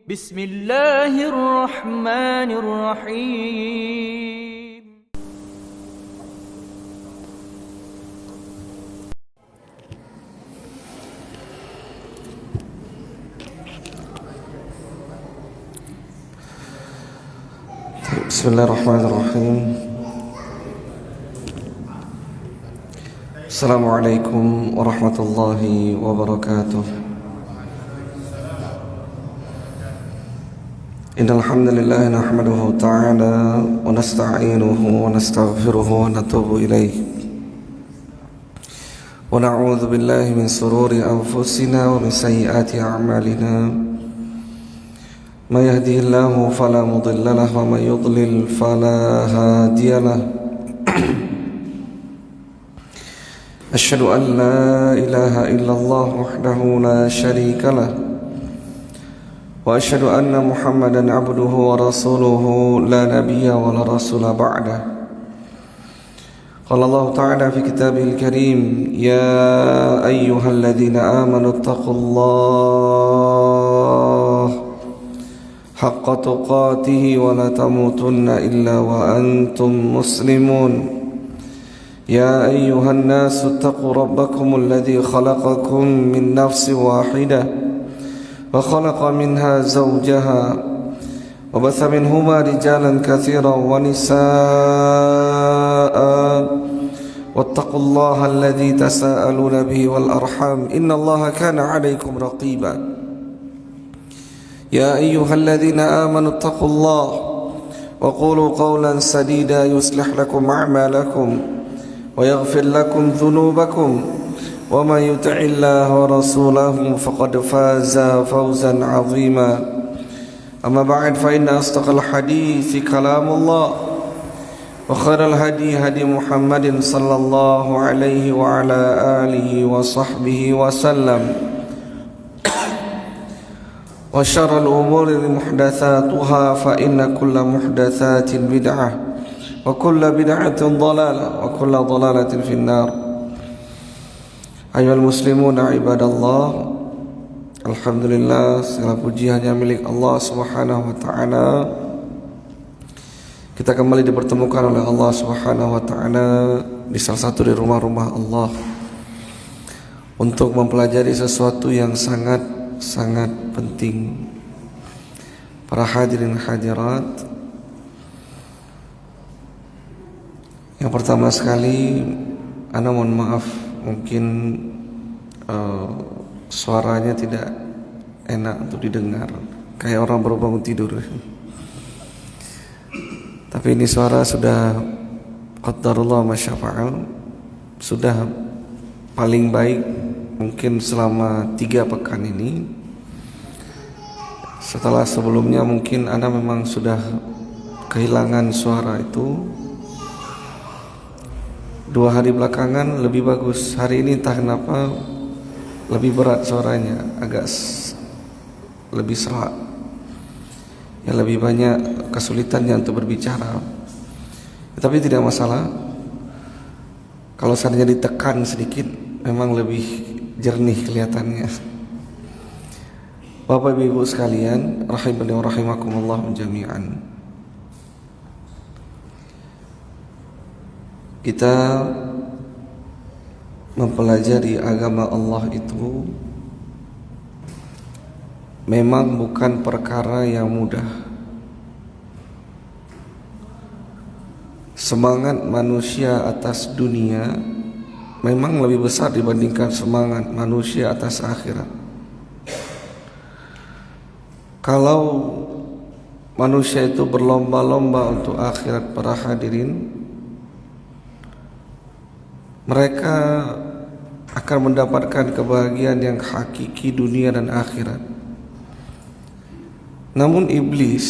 بسم الله الرحمن الرحيم. بسم الله الرحمن الرحيم. السلام عليكم ورحمة الله وبركاته. إن الحمد لله نحمده تعالى ونستعينه ونستغفره ونتوب إليه ونعوذ بالله من شرور أنفسنا ومن سيئات أعمالنا. من يهده الله فلا مضل له ومن يضلل فلا هادي له. أشهد أن لا إله إلا الله وحده لا شريك له وأشهد أن محمدا عبده ورسوله لا نبي ولا رسول بعده. قال الله تعالى في كتابه الكريم: يا أيها الذين آمنوا اتقوا الله حق تقاته ولا تموتن إلا وأنتم مسلمون. يا أيها الناس اتقوا ربكم الذي خلقكم من نفس واحدة وخلق منها زوجها وبث منهما رجالا كثيرا ونساء واتقوا الله الذي تساءلون به والأرحام إن الله كان عليكم رقيبا. يا أيها الذين آمنوا اتقوا الله وقولوا قولا سديدا يصلح لكم أعمالكم ويغفر لكم ذنوبكم ومن يطع الله ورسوله فقد فاز فوزا عظيما. أما بعد فإن أصدق الحديث كلام الله وخير الهدي هدي محمد صلى الله عليه وعلى آله وصحبه وسلم وشر الأمور محدثاتها فإن كل محدثات بدعة وكل بدعة ضلالة وكل ضلالة في النار. Ayyuhal muslimun ibadallah, alhamdulillah, segala puji hanya milik Allah Subhanahu wa taala. Kita kembali dipertemukan oleh Allah Subhanahu wa taala di salah satu dari rumah-rumah Allah untuk mempelajari sesuatu yang sangat penting. Para hadirin hadirat, yang pertama sekali ana mohon maaf, mungkin suaranya tidak enak untuk didengar, kayak orang baru bangun tidur. Tapi ini suara sudah qadarullah masyafa'al, sudah paling baik mungkin selama 3 pekan ini. Setelah sebelumnya mungkin Anda memang sudah kehilangan suara itu. 2 hari belakangan lebih bagus. Hari ini entah kenapa lebih berat suaranya, agak lebih serak, ya, lebih banyak kesulitannya untuk berbicara. Tapi tidak masalah. Kalau seandainya ditekan sedikit memang lebih jernih kelihatannya. Bapak Ibu sekalian, rahimani wa rahimakumullah jami'an. Kita mempelajari agama Allah itu memang bukan perkara yang mudah. Semangat manusia atas dunia memang lebih besar dibandingkan semangat manusia atas akhirat. Kalau manusia itu berlomba-lomba untuk akhirat, para hadirin, mereka akan mendapatkan kebahagiaan yang hakiki dunia dan akhirat. Namun iblis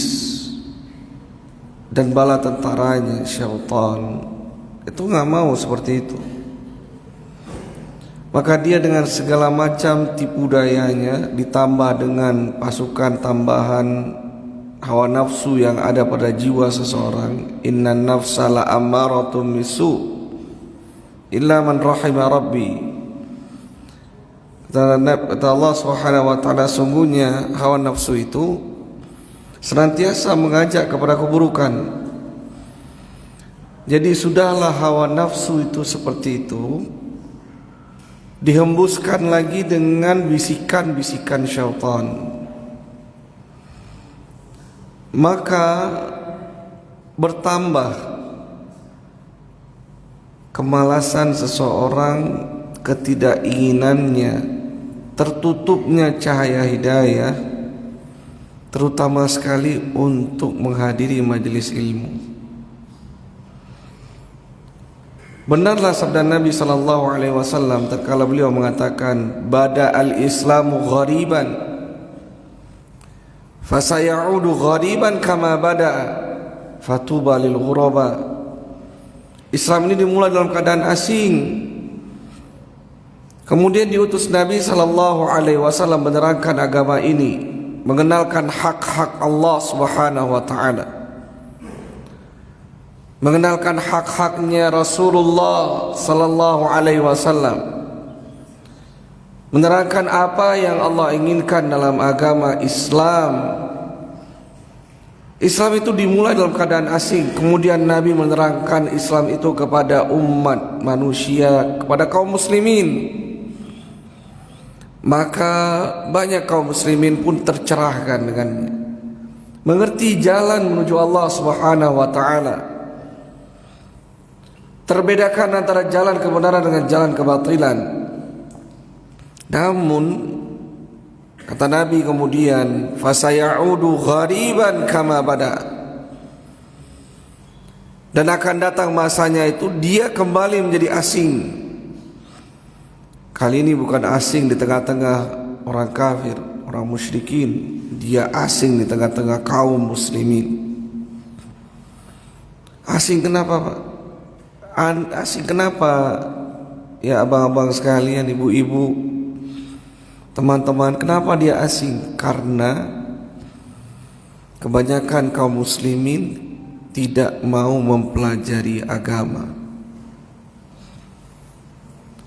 dan bala tentaranya, syaitan, itu gak mau seperti itu. Maka dia dengan segala macam tipu dayanya, ditambah dengan pasukan tambahan hawa nafsu yang ada pada jiwa seseorang. Innan nafsa la ammaratun bisu' illa man rahima rabbi. Kata Allah Subhanahu wa taala, sungguhnya hawa nafsu itu senantiasa mengajak kepada keburukan. Jadi sudahlah hawa nafsu itu seperti itu, dihembuskan lagi dengan bisikan-bisikan syaitan. Maka bertambah kemalasan seseorang, ketidakinginannya, tertutupnya cahaya hidayah, terutama sekali untuk menghadiri majelis ilmu. Benarlah sabda Nabi SAW tatkala beliau mengatakan, "Bada al-Islamu ghariban, fasayaudu ghariban kama bada'a, fatuba lil ghuraba." Islam ini dimulai dalam keadaan asing. Kemudian diutus Nabi SAW menerangkan agama ini, mengenalkan hak-hak Allah Subhanahu wa taala, mengenalkan hak-haknya Rasulullah sallallahu alaihi wasallam, menerangkan apa yang Allah inginkan dalam agama Islam. Islam itu dimulai dalam keadaan asing, kemudian Nabi menerangkan Islam itu kepada umat manusia, kepada kaum muslimin. Maka banyak kaum muslimin pun tercerahkan dengannya, mengerti jalan menuju Allah Subhanahu wa taala. Terbedakan antara jalan kebenaran dengan jalan kebatilan. Namun kata Nabi kemudian, fasayaudu ghariban kama bada, dan akan datang masanya itu dia kembali menjadi asing. Kali ini bukan asing di tengah-tengah orang kafir, orang musyrikin, dia asing di tengah-tengah kaum muslimin. Asing kenapa, Pak? Asing kenapa? Ya abang-abang sekalian, ibu-ibu, teman-teman, kenapa dia asing? Karena kebanyakan kaum muslimin tidak mau mempelajari agama.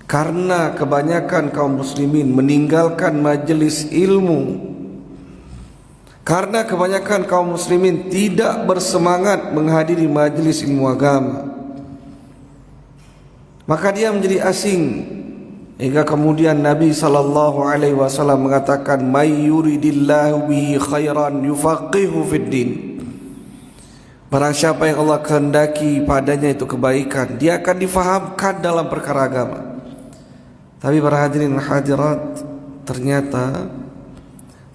Karena kebanyakan kaum muslimin meninggalkan majelis ilmu, karena kebanyakan kaum muslimin tidak bersemangat menghadiri majelis ilmu agama, maka dia menjadi asing. Hingga kemudian Nabi SAW mengatakan, "May yuridillahu bihi khairan yufaqihu fid din." Barang siapa yang Allah kehendaki padanya itu kebaikan, dia akan difahamkan dalam perkara agama. Tapi para hadirin hadirat, ternyata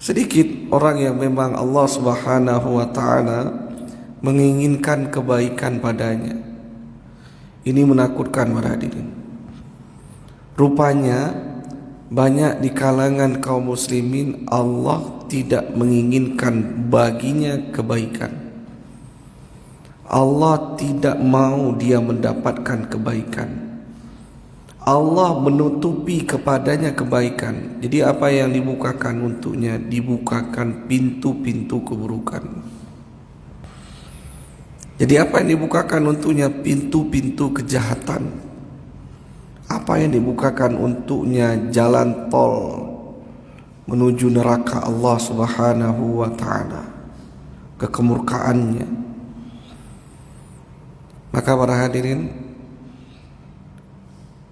sedikit orang yang memang Allah Subhanahu wa taala menginginkan kebaikan padanya. Ini menakutkan para hadirin. Rupanya banyak di kalangan kaum muslimin Allah tidak menginginkan baginya kebaikan. Allah tidak mau dia mendapatkan kebaikan. Allah menutupi kepadanya kebaikan. Jadi apa yang dibukakan untuknya, dibukakan pintu-pintu keburukan. Jadi apa yang dibukakan untuknya, pintu-pintu kejahatan. Apa yang dibukakan untuknya, jalan tol menuju neraka Allah Subhanahu wa taala, ke kemurkaannya. Maka para hadirin,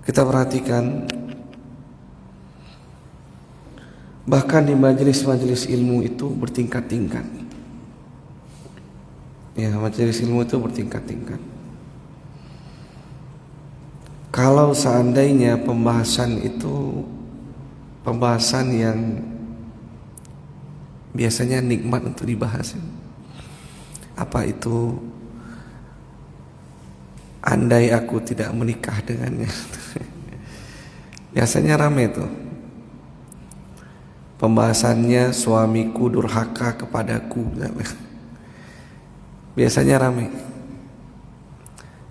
kita perhatikan, bahkan di majelis-majelis ilmu itu bertingkat-tingkat. Ya, majelis ilmu itu bertingkat-tingkat. Kalau seandainya pembahasan itu pembahasan yang biasanya nikmat untuk dibahas, apa itu andai aku tidak menikah dengannya, biasanya ramai tuh pembahasannya, suamiku durhaka kepadaku, biasanya ramai.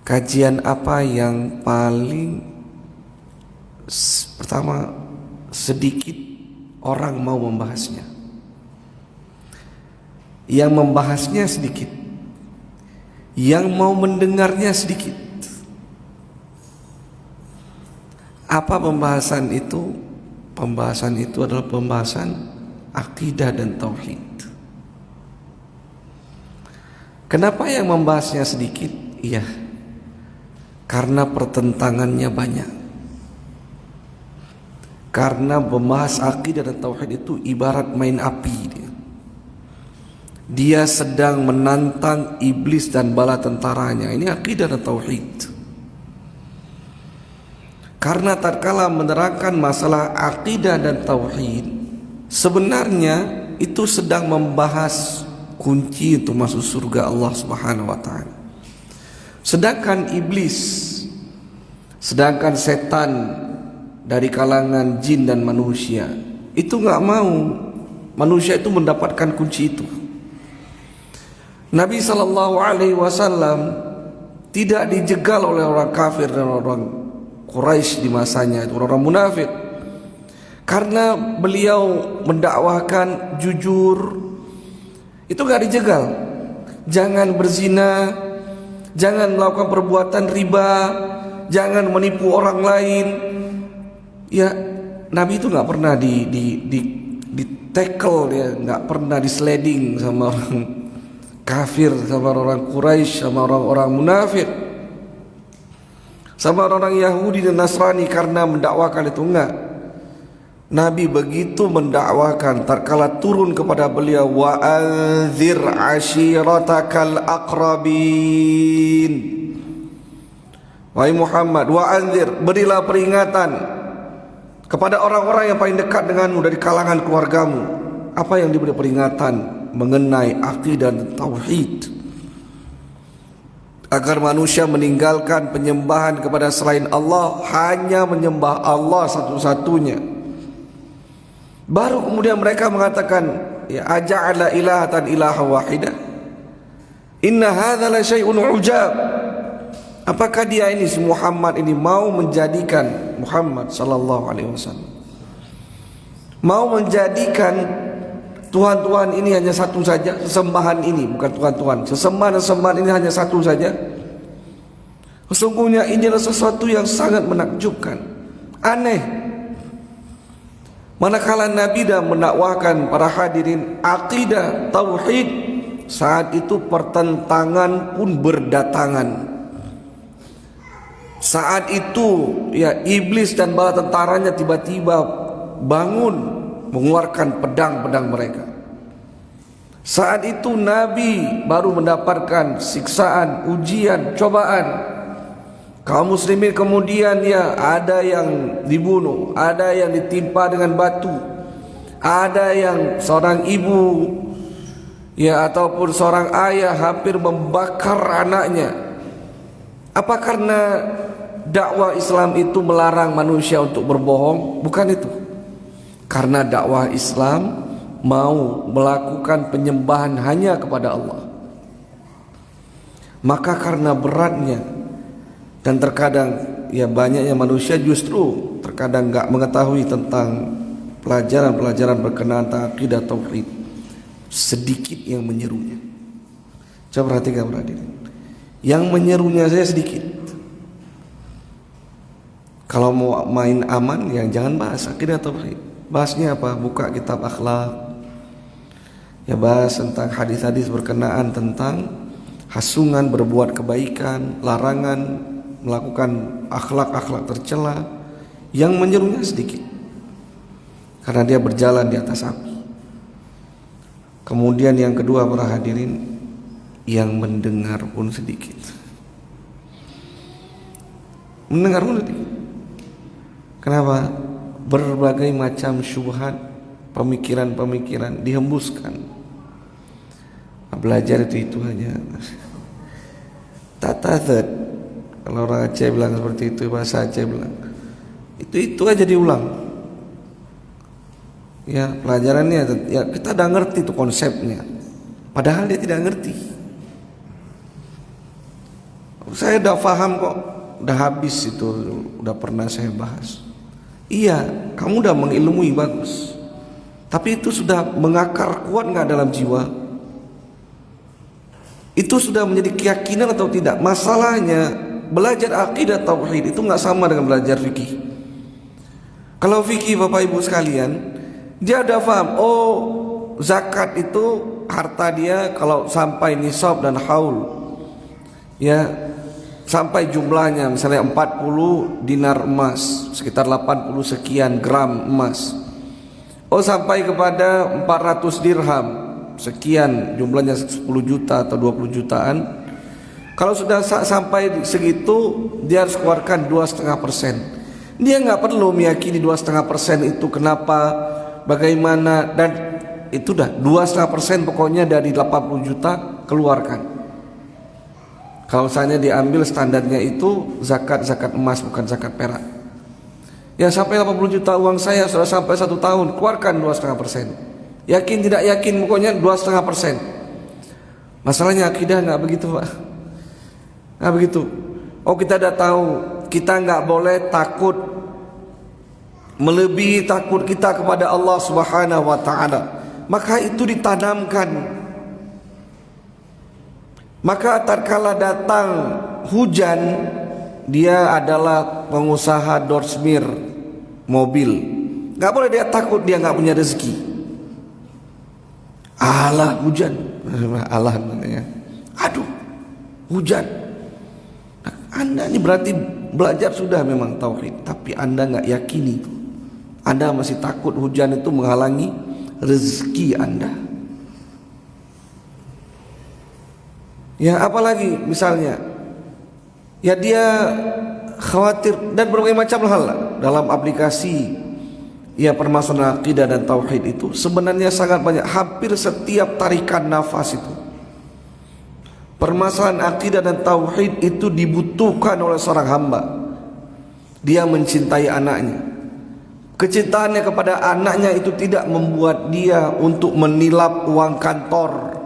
Kajian apa yang paling pertama sedikit orang mau membahasnya, yang membahasnya sedikit, yang mau mendengarnya sedikit. Apa pembahasan itu? Pembahasan itu adalah pembahasan akidah dan tauhid. Kenapa yang membahasnya sedikit? Iya, karena pertentangannya banyak. Karena membahas akidah dan tauhid itu ibarat main api. Dia sedang menantang iblis dan bala tentaranya. Ini akidah dan tauhid. Karena tatkala menerangkan masalah akidah dan tauhid, sebenarnya itu sedang membahas kunci untuk masuk surga Allah Subhanahu wa taala. Sedangkan iblis, sedangkan setan dari kalangan jin dan manusia itu nggak mau manusia itu mendapatkan kunci itu. Nabi SAW tidak dijegal oleh orang kafir dan orang Quraisy di masanya, itu orang munafik, karena beliau mendakwahkan jujur. Itu nggak dijegal. Jangan berzina, jangan melakukan perbuatan riba, jangan menipu orang lain. Ya, Nabi itu nggak pernah di tackle, ya, nggak pernah di sliding sama orang kafir, sama orang Quraisy, sama orang-orang munafik, sama orang Yahudi dan Nasrani karena mendakwakan itu. Enggak. Nabi begitu mendakwakan tatkala turun kepada beliau, wa anzir ashiratakal aqrabin. Wahai Muhammad, wa anzir, berilah peringatan kepada orang-orang yang paling dekat denganmu dari kalangan keluargamu. Apa yang diberi peringatan? Mengenai akidah dan tauhid, agar manusia meninggalkan penyembahan kepada selain Allah, hanya menyembah Allah satu-satunya. Baru kemudian mereka mengatakan, ya aja'ala ilahatan ilaha wahidah, inna hadza la syai'un ujab. Apakah dia ini, si Muhammad ini, mau menjadikan Muhammad sallallahu alaihi wasallam, mau menjadikan Tuhan-Tuhan ini hanya satu saja, sesembahan ini bukan Tuhan-Tuhan, sesembahan ini hanya satu saja? Sesungguhnya ini adalah sesuatu yang sangat menakjubkan, aneh. Manakala Nabi dah mendakwahkan para hadirin akidah tauhid, saat itu pertentangan pun berdatangan. Saat itu ya iblis dan bala tentaranya tiba-tiba bangun mengeluarkan pedang-pedang mereka. Saat itu Nabi baru mendapatkan siksaan, ujian, cobaan. Kaum muslimin kemudian ya ada yang dibunuh, ada yang ditimpa dengan batu, ada yang seorang ibu ya ataupun seorang ayah hampir membakar anaknya. Apa karena dakwah Islam itu melarang manusia untuk berbohong? Bukan itu. Karena dakwah Islam mau melakukan penyembahan hanya kepada Allah. Maka karena beratnya, dan terkadang ya banyaknya manusia justru terkadang nggak mengetahui tentang pelajaran-pelajaran berkenaan akidah tauhid, sedikit yang menyerunya. Coba perhatikan hadirin, yang menyerunya saya sedikit. Kalau mau main aman, yang jangan bahas akidah tauhid. Bahasnya apa? Buka kitab akhlak, ya bahas tentang hadis-hadis berkenaan tentang hasungan berbuat kebaikan, larangan melakukan akhlak-akhlak tercela. Yang menyerunya sedikit, karena dia berjalan di atas api. Kemudian yang kedua para hadirin, yang mendengar pun sedikit. Mendengar pun sedikit. Kenapa? Berbagai macam syubhat, pemikiran-pemikiran dihembuskan. Belajar itu aja. Tatazat, kalau orang Aceh bilang seperti itu, bahasa Aceh bilang itu aja diulang. Ya pelajarannya, ya kita udah ngerti itu konsepnya, padahal dia tidak ngerti. Saya udah paham kok, udah habis itu, udah pernah saya bahas. Iya, kamu udah mengilmui bagus, tapi itu sudah mengakar kuat nggak dalam jiwa? Itu sudah menjadi keyakinan atau tidak? Masalahnya belajar akidah tauhid itu nggak sama dengan belajar fikih. Kalau fikih Bapak Ibu sekalian, dia udah paham, oh zakat itu harta dia kalau sampai nisab dan haul, ya sampai jumlahnya misalnya 40 dinar emas, sekitar 80 sekian gram emas. Oh, sampai kepada 400 dirham, sekian jumlahnya 10 juta atau 20 jutaan. Kalau sudah sampai segitu, dia harus keluarkan 2,5%. Dia nggak perlu meyakini 2,5% itu kenapa, bagaimana, dan itu dah 2,5% pokoknya dari 80 juta keluarkan. Kalau misalnya diambil standarnya itu zakat emas bukan zakat perak. Ya sampai 80 juta uang saya sudah sampai 1 tahun, keluarkan 2,5%. Yakin tidak yakin pokoknya 2,5%. Masalahnya akidah nggak begitu, Pak. Nggak begitu. Oh, kita dah tahu kita nggak boleh takut melebihi takut kita kepada Allah Subhanahu wa taala. Maka itu ditanamkan. Maka tatkala datang hujan, dia adalah pengusaha dorsmir mobil. Nggak boleh dia takut dia nggak punya rezeki. Allah hujan, Allah namanya. Aduh, hujan. Nah, Anda ini berarti belajar sudah memang tauhid, tapi Anda nggak yakini itu. Anda masih takut hujan itu menghalangi rezeki Anda. Ya apalagi misalnya, ya dia khawatir dan berbagai macam hal dalam aplikasi ya permasalahan akidah dan tauhid itu sebenarnya sangat banyak. Hampir setiap tarikan nafas itu permasalahan akidah dan tauhid itu dibutuhkan oleh seorang hamba. Dia mencintai anaknya. Kecintaannya kepada anaknya itu tidak membuat dia untuk menilap uang kantor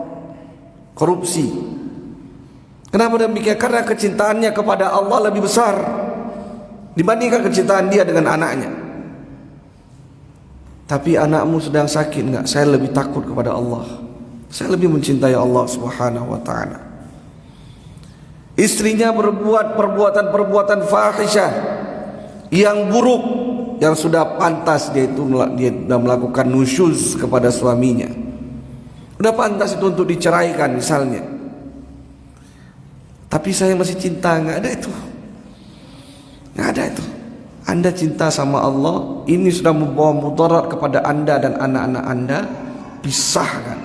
korupsi. Kenapa demikian? Karena kecintaannya kepada Allah lebih besar dibandingkan kecintaan dia dengan anaknya. Tapi anakmu sedang sakit, enggak, saya lebih takut kepada Allah. Saya lebih mencintai Allah Subhanahu wa taala. Istrinya berbuat perbuatan fahisyah yang buruk, yang sudah pantas dia sudah melakukan nusyuz kepada suaminya. Sudah pantas itu untuk diceraikan misalnya. Tapi saya masih cinta, nggak ada itu. Nggak ada itu. Anda cinta sama Allah, ini sudah membawa mudarat kepada Anda dan anak-anak Anda, pisahkan.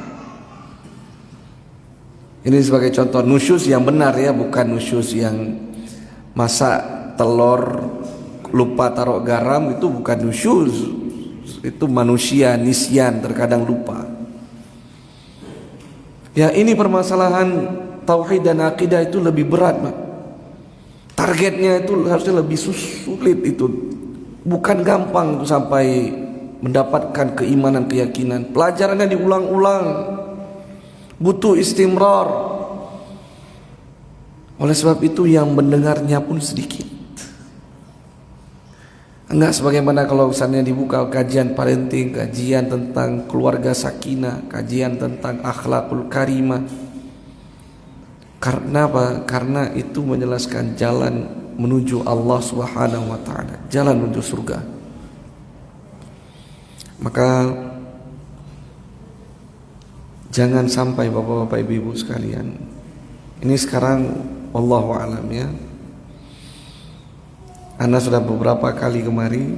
Ini sebagai contoh nusyuz yang benar ya, bukan nusyuz yang masak telur lupa taruh garam, itu bukan nusyuz. Itu manusia nisyan, terkadang lupa. Ya ini permasalahan tauhid dan akidah itu lebih berat, Pak. Targetnya itu harusnya lebih sulit itu. Bukan gampang untuk sampai mendapatkan keimanan, keyakinan. Pelajarannya diulang-ulang. Butuh istimrar. Oleh sebab itu yang mendengarnya pun sedikit. Enggak sebagaimana kalau misalnya dibuka kajian parenting, kajian tentang keluarga sakinah, kajian tentang akhlakul karimah. Karena apa? Karena itu menjelaskan jalan menuju Allah Subhanahu wa taala, jalan menuju surga. Maka jangan sampai bapak-bapak ibu-ibu sekalian. Ini sekarang wallahu alam ya. Ana sudah beberapa kali kemari.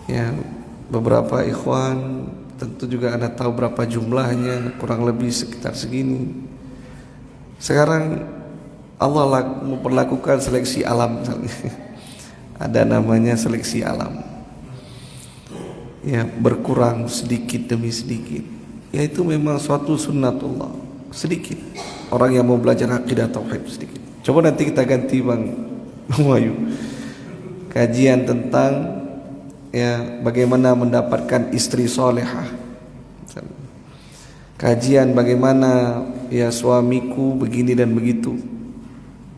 Ya, beberapa ikhwan tentu juga Anda tahu berapa jumlahnya, kurang lebih sekitar segini. Sekarang Allah memperlakukan seleksi alam misalnya. Ada namanya seleksi alam. Ya, berkurang sedikit demi sedikit. Ya itu memang suatu sunnatullah. Sedikit. Orang yang mau belajar akidah tauhid sedikit. Coba nanti kita ganti Bang Wahyu. Kajian tentang ya bagaimana mendapatkan istri solehah. Kajian bagaimana ya suamiku begini dan begitu.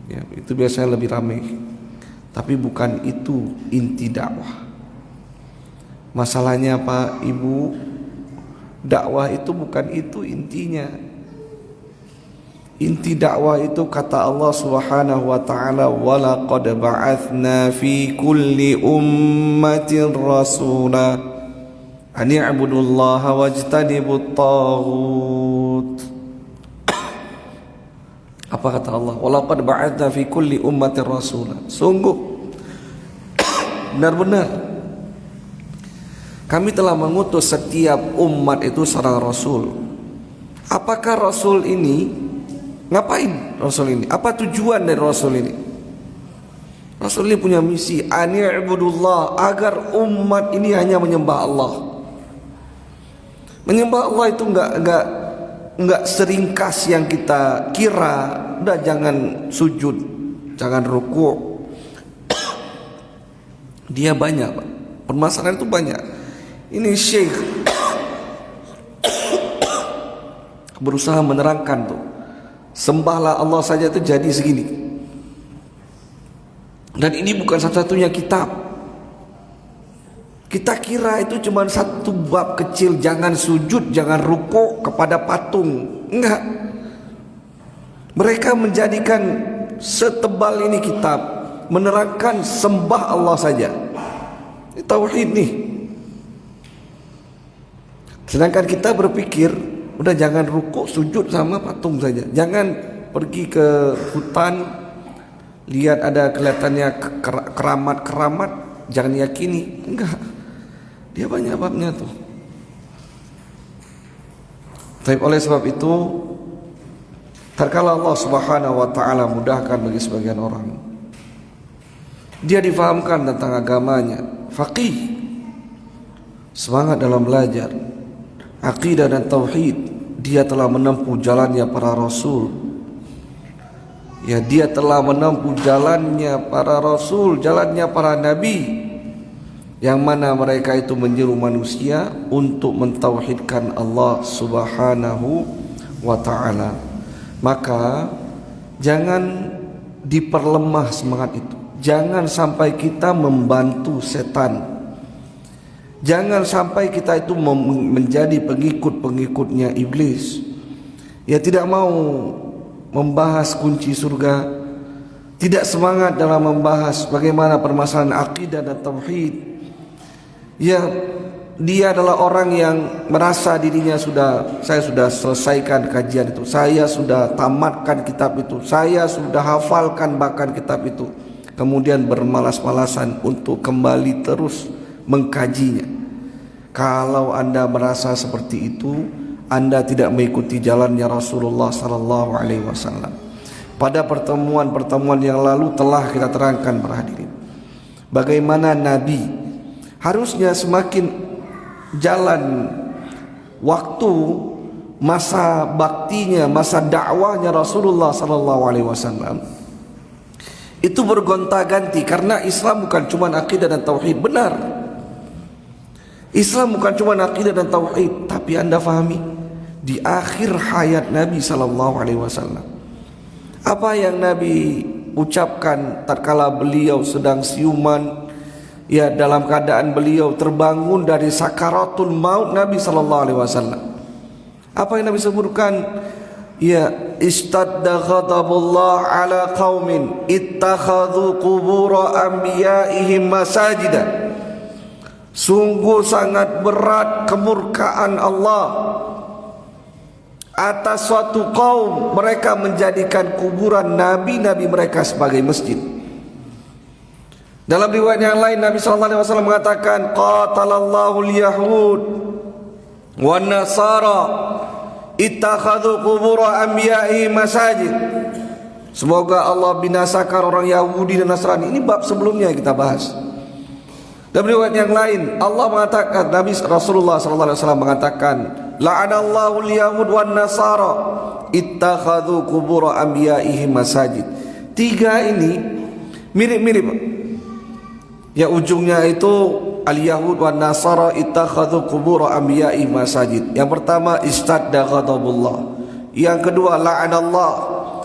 Ya, itu biasanya lebih ramai. Tapi bukan itu inti dakwah. Masalahnya Pak Ibu, dakwah itu bukan itu intinya. Inti dakwah itu kata Allah Subhanahu wa taala, "Wa laqad ba'atsna fi kulli ummatin rasula Ani'budullaha wajtanibut taghut. Apa kata Allah? Walaqad ba'atna fi kulli ummatin rasula. Sungguh benar-benar kami telah mengutus setiap umat itu seorang rasul. Apakah rasul ini ngapain? Rasul ini apa tujuan dari rasul ini? Rasul ini punya misi ani'budullah, agar umat ini hanya menyembah Allah. Menyembah Allah itu enggak seringkas yang kita kira. Udah jangan sujud, jangan ruku'. Dia banyak, Pak. Permasalahan itu banyak. Ini Syekh berusaha menerangkan tuh, sembahlah Allah saja itu jadi segini. Dan ini bukan satu-satunya kitab. Kita kira itu cuma satu bab kecil, jangan sujud, jangan rukuk kepada patung. Enggak. Mereka menjadikan setebal ini kitab, menerangkan sembah Allah saja. Ini tauhid nih. Sedangkan kita berpikir, udah jangan rukuk, sujud sama patung saja. Jangan pergi ke hutan, lihat ada kelihatannya keramat-keramat, jangan yakini. Enggak. Dia banyak babnya tuh. Tapi oleh sebab itu, terkala Allah Subhanahu wa taala mudahkan bagi sebagian orang, dia difahamkan tentang agamanya, faqih, semangat dalam belajar akidah dan tauhid, dia telah menempuh jalannya para rasul. Ya, dia telah menempuh jalannya para rasul, jalannya para nabi, yang mana mereka itu menyeru manusia untuk mentauhidkan Allah Subhanahu wa ta'ala. Maka jangan diperlemah semangat itu. Jangan sampai kita membantu setan. Jangan sampai kita itu menjadi pengikut-pengikutnya iblis. Ya, tidak mau membahas kunci surga, tidak semangat dalam membahas bagaimana permasalahan akidah dan tauhid. Ya, dia adalah orang yang merasa dirinya saya sudah selesaikan kajian itu, saya sudah tamatkan kitab itu, saya sudah hafalkan bahkan kitab itu. Kemudian bermalas-malasan untuk kembali terus mengkajinya. Kalau Anda merasa seperti itu, Anda tidak mengikuti jalannya Rasulullah sallallahu alaihi wasallam. Pada pertemuan-pertemuan yang lalu telah kita terangkan para hadirin, bagaimana Nabi harusnya semakin jalan waktu, masa baktinya, masa dakwahnya Rasulullah sallallahu alaihi wasallam itu bergonta-ganti, karena Islam bukan cuma akidah dan tauhid. Benar, Islam bukan cuma akidah dan tauhid, tapi Anda fahami di akhir hayat Nabi sallallahu alaihi wasallam, apa yang Nabi ucapkan tatkala beliau sedang siuman, ya, dalam keadaan beliau terbangun dari sakaratul maut Nabi sallallahu alaihi wasallam. Apa yang Nabi sebutkan? Ya, istadda ghadabullah ala qaumin ittakhadhu qubur anbiya'ihim masajida. Sungguh sangat berat kemurkaan Allah atas suatu kaum, mereka menjadikan kuburan nabi-nabi mereka sebagai masjid. Dalam riwayat yang lain Nabi sallallahu alaihi wasallam mengatakan, qatalallahu al-yahud wan nasara ittakhadhu qubur anbiya'i masajid. Semoga Allah binasakan orang Yahudi dan Nasrani. Ini bab sebelumnya kita bahas. Dalam riwayat yang lain Allah mengatakan, Nabi Rasulullah sallallahu alaihi wasallam mengatakan, la'anallahu al-yahud wan nasara ittakhadhu qubur anbiya'i masajid. Tiga ini mirip-mirip. Ya, ujungnya itu al-yahud wan nasara ittakhadhu qubur anbiya'i masajid. Yang pertama istadda ghadabullah, yang kedua la'anallah,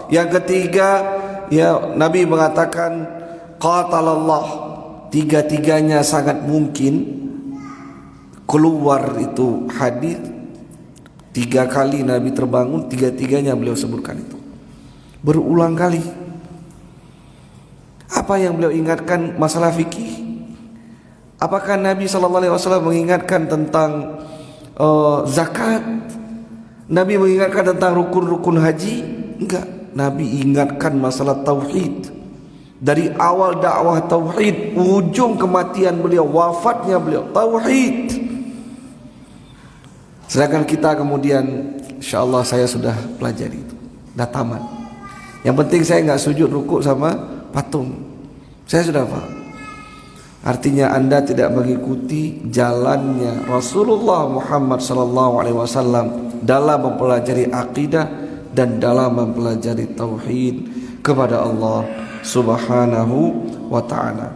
yang ketiga ya Nabi mengatakan qatalallah. Tiga-tiganya sangat mungkin keluar itu hadis. Tiga kali Nabi terbangun, tiga-tiganya beliau sebutkan itu berulang kali. Apa yang beliau ingatkan? Masalah fikih. Apakah Nabi SAW mengingatkan tentang zakat? Nabi mengingatkan tentang rukun-rukun haji? Enggak. Nabi ingatkan masalah tauhid. Dari awal dakwah tauhid, ujung kematian beliau, wafatnya beliau, tauhid. Sedangkan kita kemudian, insyaAllah saya sudah pelajari itu, dah tamat. Yang penting saya enggak sujud rukuk sama patung. Saya sudah paham. Artinya Anda tidak mengikuti jalannya Rasulullah Muhammad SAW dalam mempelajari akidah dan dalam mempelajari tauhid kepada Allah Subhanahu wa ta'ala.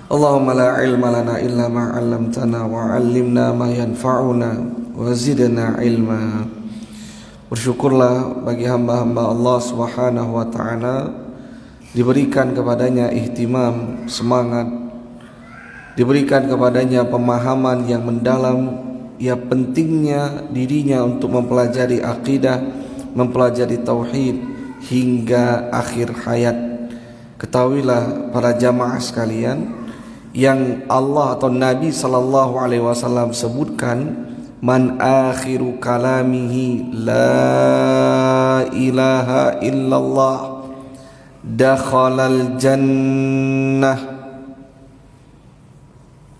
Allahumma la ilma lana illa ma 'allamtana wa 'allimna ma yanfa'una wa zidna ilma. Bersyukurlah bagi hamba-hamba Allah Subhanahu wa ta'ala, diberikan kepadanya ihtimam, semangat, diberikan kepadanya pemahaman yang mendalam, ya pentingnya dirinya untuk mempelajari akidah, mempelajari tauhid hingga akhir hayat. Ketahuilah para jamaah sekalian, yang Allah atau Nabi SAW sebutkan, man akhiru kalamihi la ilaha illallah dakhalal jannah.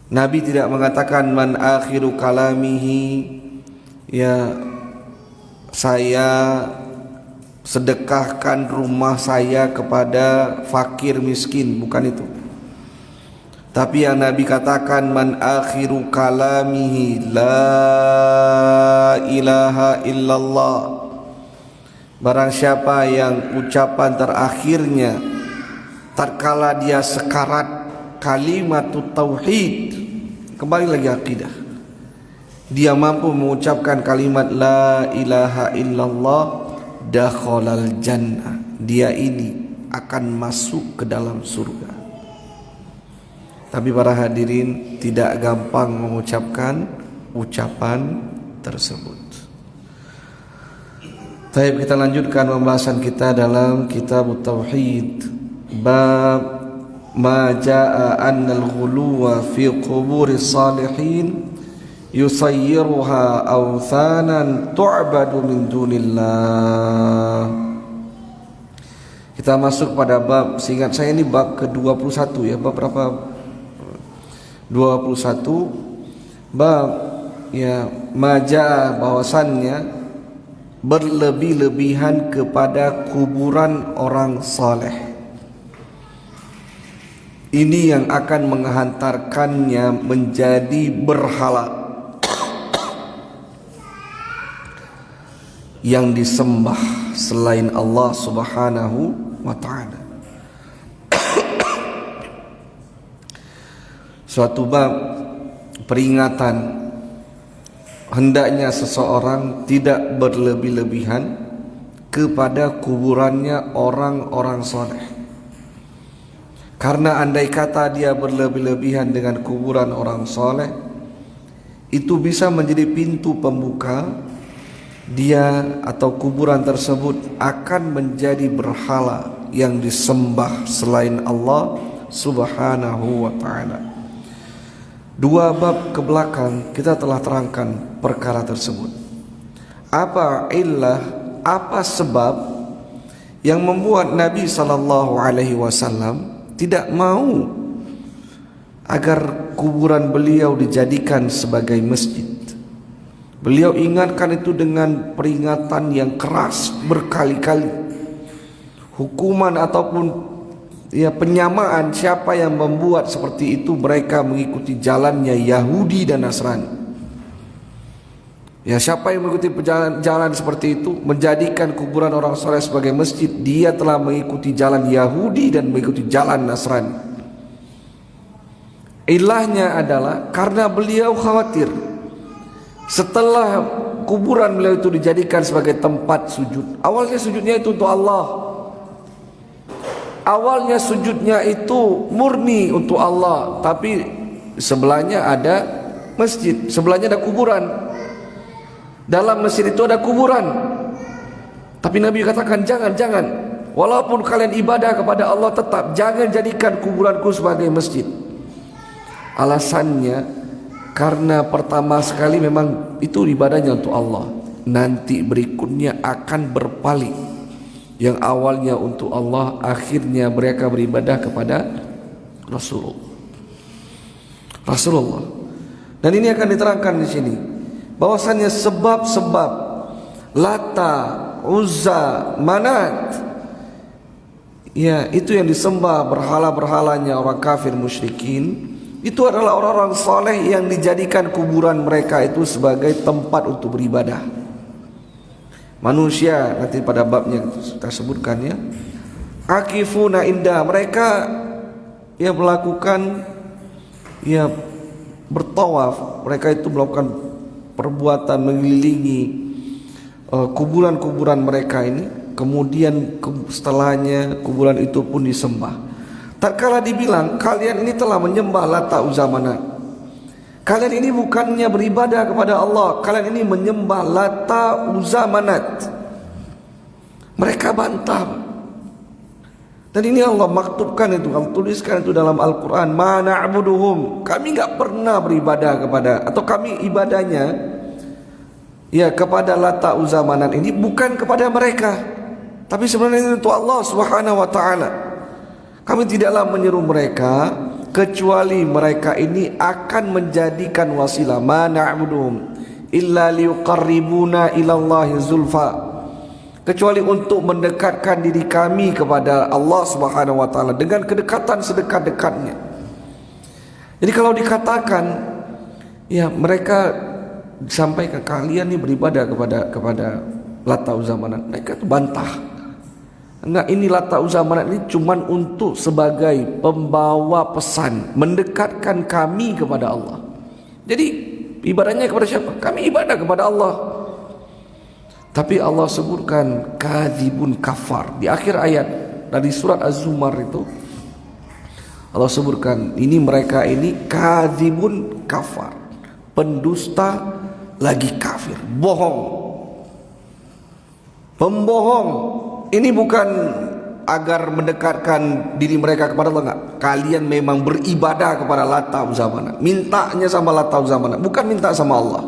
Nabi tidak mengatakan man akhiru kalamihi, ya saya sedekahkan rumah saya kepada fakir miskin, bukan itu. Tapi yang Nabi katakan man akhiru kalamihi la ilaha illallah, barang siapa yang ucapan terakhirnya tatkala dia sekarat kalimat tauhid, kembali lagi akidah, dia mampu mengucapkan kalimat la ilaha illallah, dakhalal jannah, dia ini akan masuk ke dalam surga. Tapi para hadirin, tidak gampang mengucapkan ucapan tersebut. Baik, kita lanjutkan pembahasan kita dalam kitab Tauhid, bab ma jaa annal ghuluwa fi quburis salihin yusayyiruha awthanan tu'badu min dunillah. Kita masuk pada bab, seingat saya ini bab ke-21 ya, bab berapa? 21, bab ya majaa, bahwasannya berlebih-lebihan kepada kuburan orang saleh. Ini yang akan menghantarkannya menjadi berhala yang disembah selain Allah Subhanahu wa ta'ala. Suatu bab peringatan hendaknya seseorang tidak berlebih-lebihan kepada kuburannya orang-orang soleh. Karena andai kata dia berlebih-lebihan dengan kuburan orang soleh, itu bisa menjadi pintu pembuka dia atau kuburan tersebut akan menjadi berhala yang disembah selain Allah Subhanahu wa ta'ala. Dua bab ke belakang kita telah terangkan perkara tersebut. Apa illah, apa sebab yang membuat Nabi SAW tidak mau agar kuburan beliau dijadikan sebagai masjid. Beliau ingatkan itu dengan peringatan yang keras berkali-kali. Hukuman ataupun ya penyamaan siapa yang membuat seperti itu, mereka mengikuti jalannya Yahudi dan Nasrani. Ya, siapa yang mengikuti jalan seperti itu, menjadikan kuburan orang soleh sebagai masjid, dia telah mengikuti jalan Yahudi dan mengikuti jalan Nasrani. Ilahnya adalah karena beliau khawatir setelah kuburan beliau itu dijadikan sebagai tempat sujud. Awalnya sujudnya itu untuk Allah. Awalnya sujudnya itu murni untuk Allah, tapi sebelahnya ada masjid, sebelahnya ada kuburan. Dalam masjid itu ada kuburan. Tapi Nabi katakan jangan, walaupun kalian ibadah kepada Allah, tetap jangan jadikan kuburanku sebagai masjid. Alasannya karena pertama sekali memang itu ibadahnya untuk Allah. Nanti berikutnya akan berpaling. Yang awalnya untuk Allah, akhirnya mereka beribadah kepada Rasulullah. Dan ini akan diterangkan di sini bahwasannya sebab-sebab Lata, Uzza, Manat, ya itu yang disembah berhala-berhalanya orang kafir musyrikin, itu adalah orang-orang saleh yang dijadikan kuburan mereka itu sebagai tempat untuk beribadah. Manusia nanti pada babnya kita sebutkan ya, akifuna indah, mereka yang melakukan ya bertawaf, mereka itu melakukan perbuatan mengelilingi kuburan-kuburan mereka ini. Kemudian setelahnya kuburan itu pun disembah. Tatkala dibilang kalian ini telah menyembah Lata, Uzza, Manat, kalian ini bukannya beribadah kepada Allah, kalian ini menyembah Lata, Uzza, Manat. Mereka bantah. Dan ini Allah maktubkan itu, Allah tuliskan itu dalam Al-Quran. Ma na'buduhum, kami enggak pernah beribadah kepada, atau kami ibadahnya ya kepada Lata, Uzza, Manat ini bukan kepada mereka, tapi sebenarnya itu Allah Subhanahu wa taala. Kami tidaklah menyeru mereka kecuali mereka ini akan menjadikan wasilah. Ma na'buduhum illa liqarribuna ilallahi zulfa, kecuali untuk mendekatkan diri kami kepada Allah Subhanahu wa taala dengan kedekatan sedekat-dekatnya. Jadi kalau dikatakan ya mereka disampaikan kalian ini beribadah kepada Lata, Uzza, Manat, mereka itu bantah. Enggak, ini Lata, Uzza, Manat ini cuman untuk sebagai pembawa pesan, mendekatkan kami kepada Allah. Jadi ibadahnya kepada siapa? Kami ibadah kepada Allah. Tapi Allah sebutkan kadzibun kafar di akhir ayat dari surat Az-Zumar itu. Allah sebutkan ini mereka ini kadzibun kafar, pendusta lagi kafir, bohong, pembohong. Ini bukan agar mendekatkan diri mereka kepada Allah, enggak. Kalian memang beribadah kepada Lata, Uzza, Manat, mintanya sama Lata, Uzza, Manat, bukan minta sama Allah.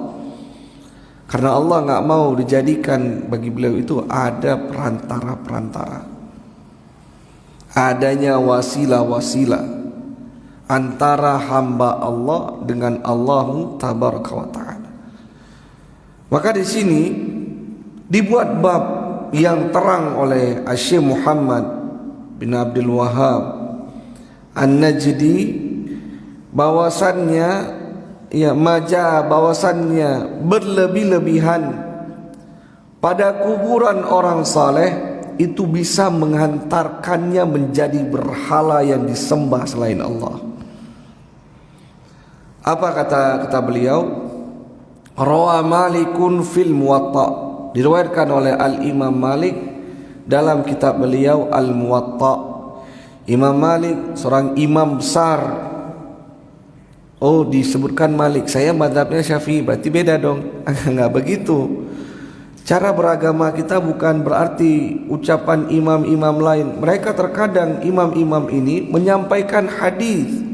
Karena Allah enggak mau dijadikan bagi beliau itu ada perantara-perantara, adanya wasilah-wasilah antara hamba Allah dengan Allah tabaraka wa taala. Maka di sini dibuat bab yang terang oleh Syekh Muhammad bin Abdul Wahhab An-Najdi bahwasannya ya bahwasannya berlebih-lebihan pada kuburan orang saleh itu bisa menghantarkannya menjadi berhala yang disembah selain Allah. Apa kata beliau? Rawa Malikun fil Muwatta, diriwayatkan oleh Al-Imam Malik dalam kitab beliau Al-Muwatta. Imam Malik seorang imam besar. Oh, disebutkan Malik, saya mazhabnya Syafi'i, berarti beda dong. Enggak begitu. Cara beragama kita bukan berarti ucapan imam-imam lain. Mereka terkadang imam-imam ini menyampaikan hadis.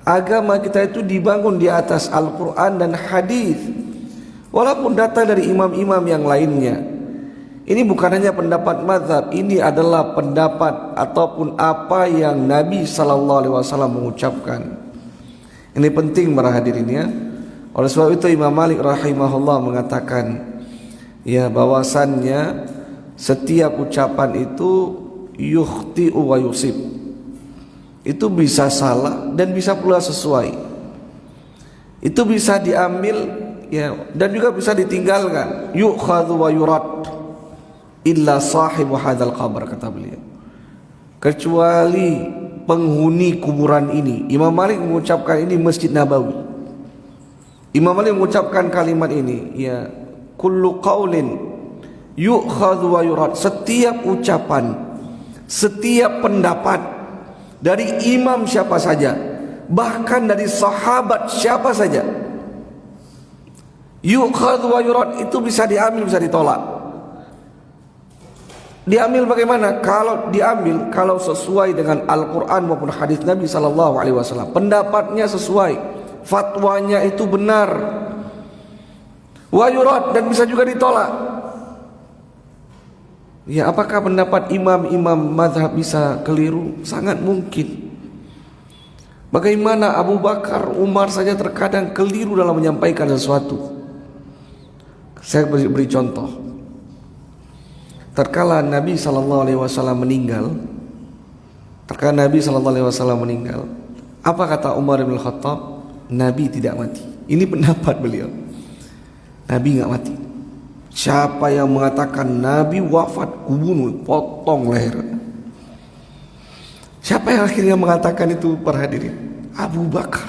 Agama kita itu dibangun di atas Al-Quran dan hadis, walaupun datang dari imam-imam yang lainnya. Ini bukan hanya pendapat mazhab, ini adalah pendapat ataupun apa yang Nabi SAW mengucapkan. Ini penting para hadirin ya. Oleh sebab itu Imam Malik rahimahullah mengatakan ya bahwasannya setiap ucapan itu yukhti'u wa yusib, itu bisa salah dan bisa pula sesuai. Itu bisa diambil ya dan juga bisa ditinggalkan. Yu'khadhu wa yurad illa sahibu hadzal qabr, kata beliau, kecuali penghuni kuburan ini. Imam Malik mengucapkan ini Masjid Nabawi. Imam Malik mengucapkan kalimat ini ya, kullu qaulin yu'khadhu wa yurad, setiap ucapan, setiap pendapat dari imam siapa saja, bahkan dari sahabat siapa saja, yu'khadhu wa yurad, itu bisa diambil bisa ditolak. Diambil bagaimana? Kalau sesuai dengan Al-Quran maupun hadis Nabi SAW, pendapatnya sesuai, fatwanya itu benar, wa yurad, dan bisa juga ditolak. Ya, apakah pendapat imam-imam mazhab bisa keliru? Sangat mungkin. Bagaimana Abu Bakar, Umar saja terkadang keliru dalam menyampaikan sesuatu. Saya beri contoh. Tatkala Nabi SAW meninggal, apa kata Umar bin Khattab? Nabi tidak mati. Ini pendapat beliau. Nabi nggak mati. Siapa yang mengatakan Nabi wafat, kubunuh, potong leher. Siapa yang akhirnya mengatakan itu, para hadirin? Abu Bakar.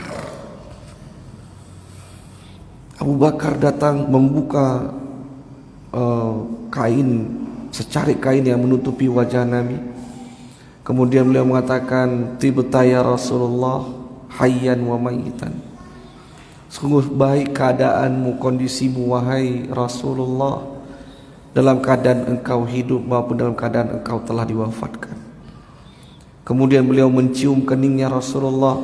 Abu Bakar datang membuka secarik kain yang menutupi wajah Nabi. Kemudian beliau mengatakan, tibta ya Rasulullah hayyan wa mayyitan. Sungguh baik keadaanmu, kondisimu wahai Rasulullah, dalam keadaan engkau hidup maupun dalam keadaan engkau telah diwafatkan. Kemudian beliau mencium keningnya Rasulullah.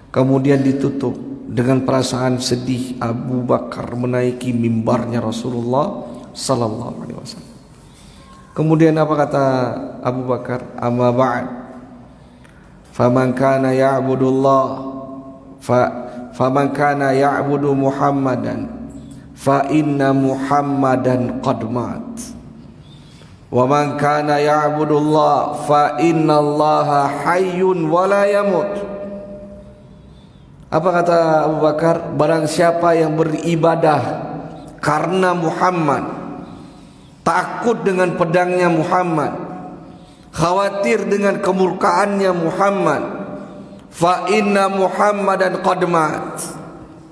Kemudian ditutup. Dengan perasaan sedih, Abu Bakar menaiki mimbarnya Rasulullah sallallahu alaihi wasallam. Kemudian apa kata Abu Bakar? Amma ba'd, faman kana ya'budu Muhammadan fa inna Muhammadan qad mat, wa man kana ya'budu Allah fa inna Allaha hayyun wa la yamut. Apa kata Abu Bakar? Barang siapa yang beribadah karena Muhammad, takut dengan pedangnya Muhammad, khawatir dengan kemurkaannya Muhammad, fa inna Muhammadan qad mat.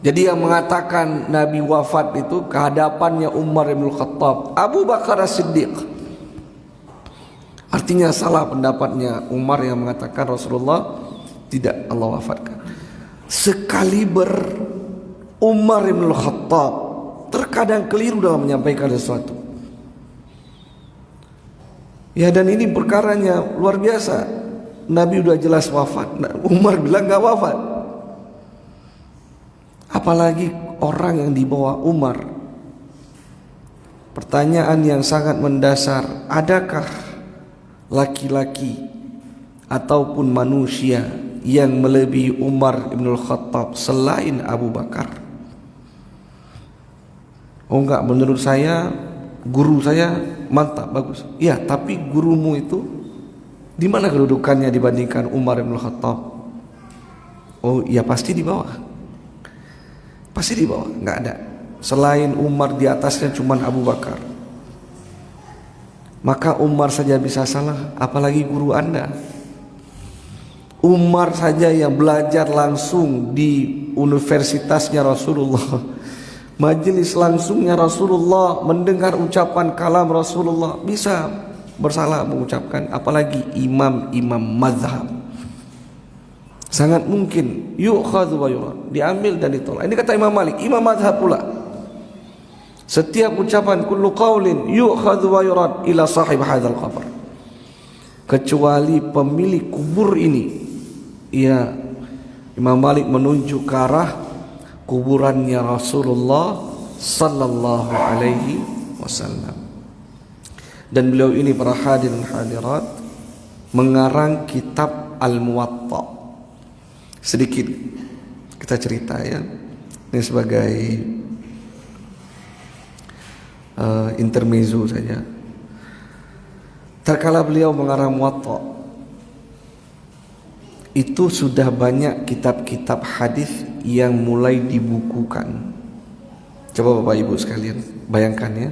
Jadi yang mengatakan Nabi wafat itu kehadapannya Umar bin Khattab, Abu Bakar As-Siddiq. Artinya salah pendapatnya Umar yang mengatakan Rasulullah tidak Allah wafatkan. Sekaliber Umar bin Khattab terkadang keliru dalam menyampaikan sesuatu. Ya, dan ini perkaranya luar biasa. Nabi udah jelas wafat, Umar bilang gak wafat. Apalagi orang yang di bawah Umar. Pertanyaan yang sangat mendasar, adakah laki-laki ataupun manusia yang melebihi Umar bin Khattab selain Abu Bakar? Oh enggak, menurut saya guru saya mantap, bagus. Ya, tapi gurumu itu di mana kedudukannya dibandingkan Umar bin Khattab? Oh ya, pasti di bawah. Pasti di bawah, enggak ada. Selain Umar, di atasnya cuman Abu Bakar. Maka Umar saja bisa salah, apalagi guru Anda. Umar saja yang belajar langsung di universitasnya Rasulullah, majelis langsungnya Rasulullah, mendengar ucapan kalam Rasulullah, bisa bersalah mengucapkan, apalagi imam-imam mazhab. Sangat mungkin yu'khadhu wa yurad, diambil dan ditolak. Ini kata Imam Malik, imam mazhab pula. Setiap ucapan kullu qaulin yu'khadhu wa yurad ila sahib hadzal qabr, kecuali pemilik kubur ini. Ya, Imam Malik menunjuk ke arah kuburannya Rasulullah sallallahu alaihi wasallam. Dan beliau ini, para hadirin hadirat, mengarang kitab Al-Muwatta. Sedikit kita cerita ya, ini sebagai intermezzo saja. Terkala beliau mengarang Muwatta, itu sudah banyak kitab-kitab hadis yang mulai dibukukan. Coba Bapak Ibu sekalian bayangkan ya,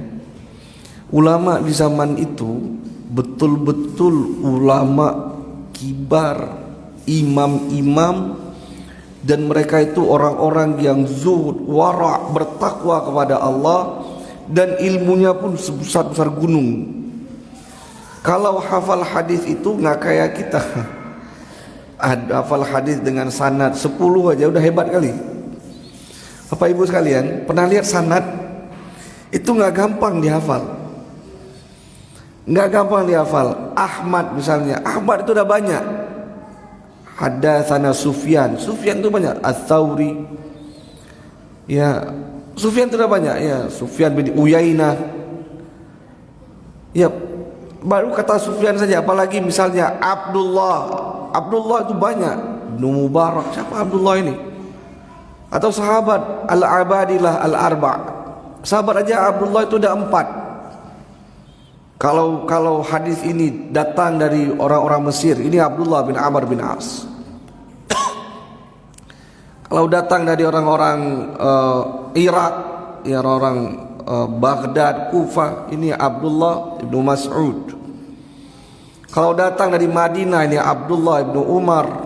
ulama di zaman itu betul-betul ulama kibar, imam-imam, dan mereka itu orang-orang yang zuhud, wara', bertakwa kepada Allah, dan ilmunya pun sebesar-besar gunung. Kalau hafal hadis itu nggak kayak kita. Hafal hadis dengan sanad 10 aja udah hebat kali. Bapak Ibu sekalian, pernah lihat sanad? Itu nggak gampang dihafal. nggak gampang dihafal. Ahmad misalnya, Ahmad itu udah banyak. Hadatsana Sufyan, Sufyan itu banyak. Ats-Tsauri, ya Sufyan itu udah banyak. Ya Sufyan bin Uyainah, ya baru kata Sufyan saja, apalagi misalnya Abdullah itu banyak. Ibnu Mubarak, siapa Abdullah ini? Atau sahabat Al-Abadilah Al-Arba', sahabat aja Abdullah itu ada 4. Kalau hadis ini datang dari orang-orang Mesir, ini Abdullah bin Amr bin As. Kalau datang dari orang-orang Irak, ya orang Baghdad, Kufah, ini Abdullah ibnu Mas'ud. Kalau datang dari Madinah, ini Abdullah ibnu Umar.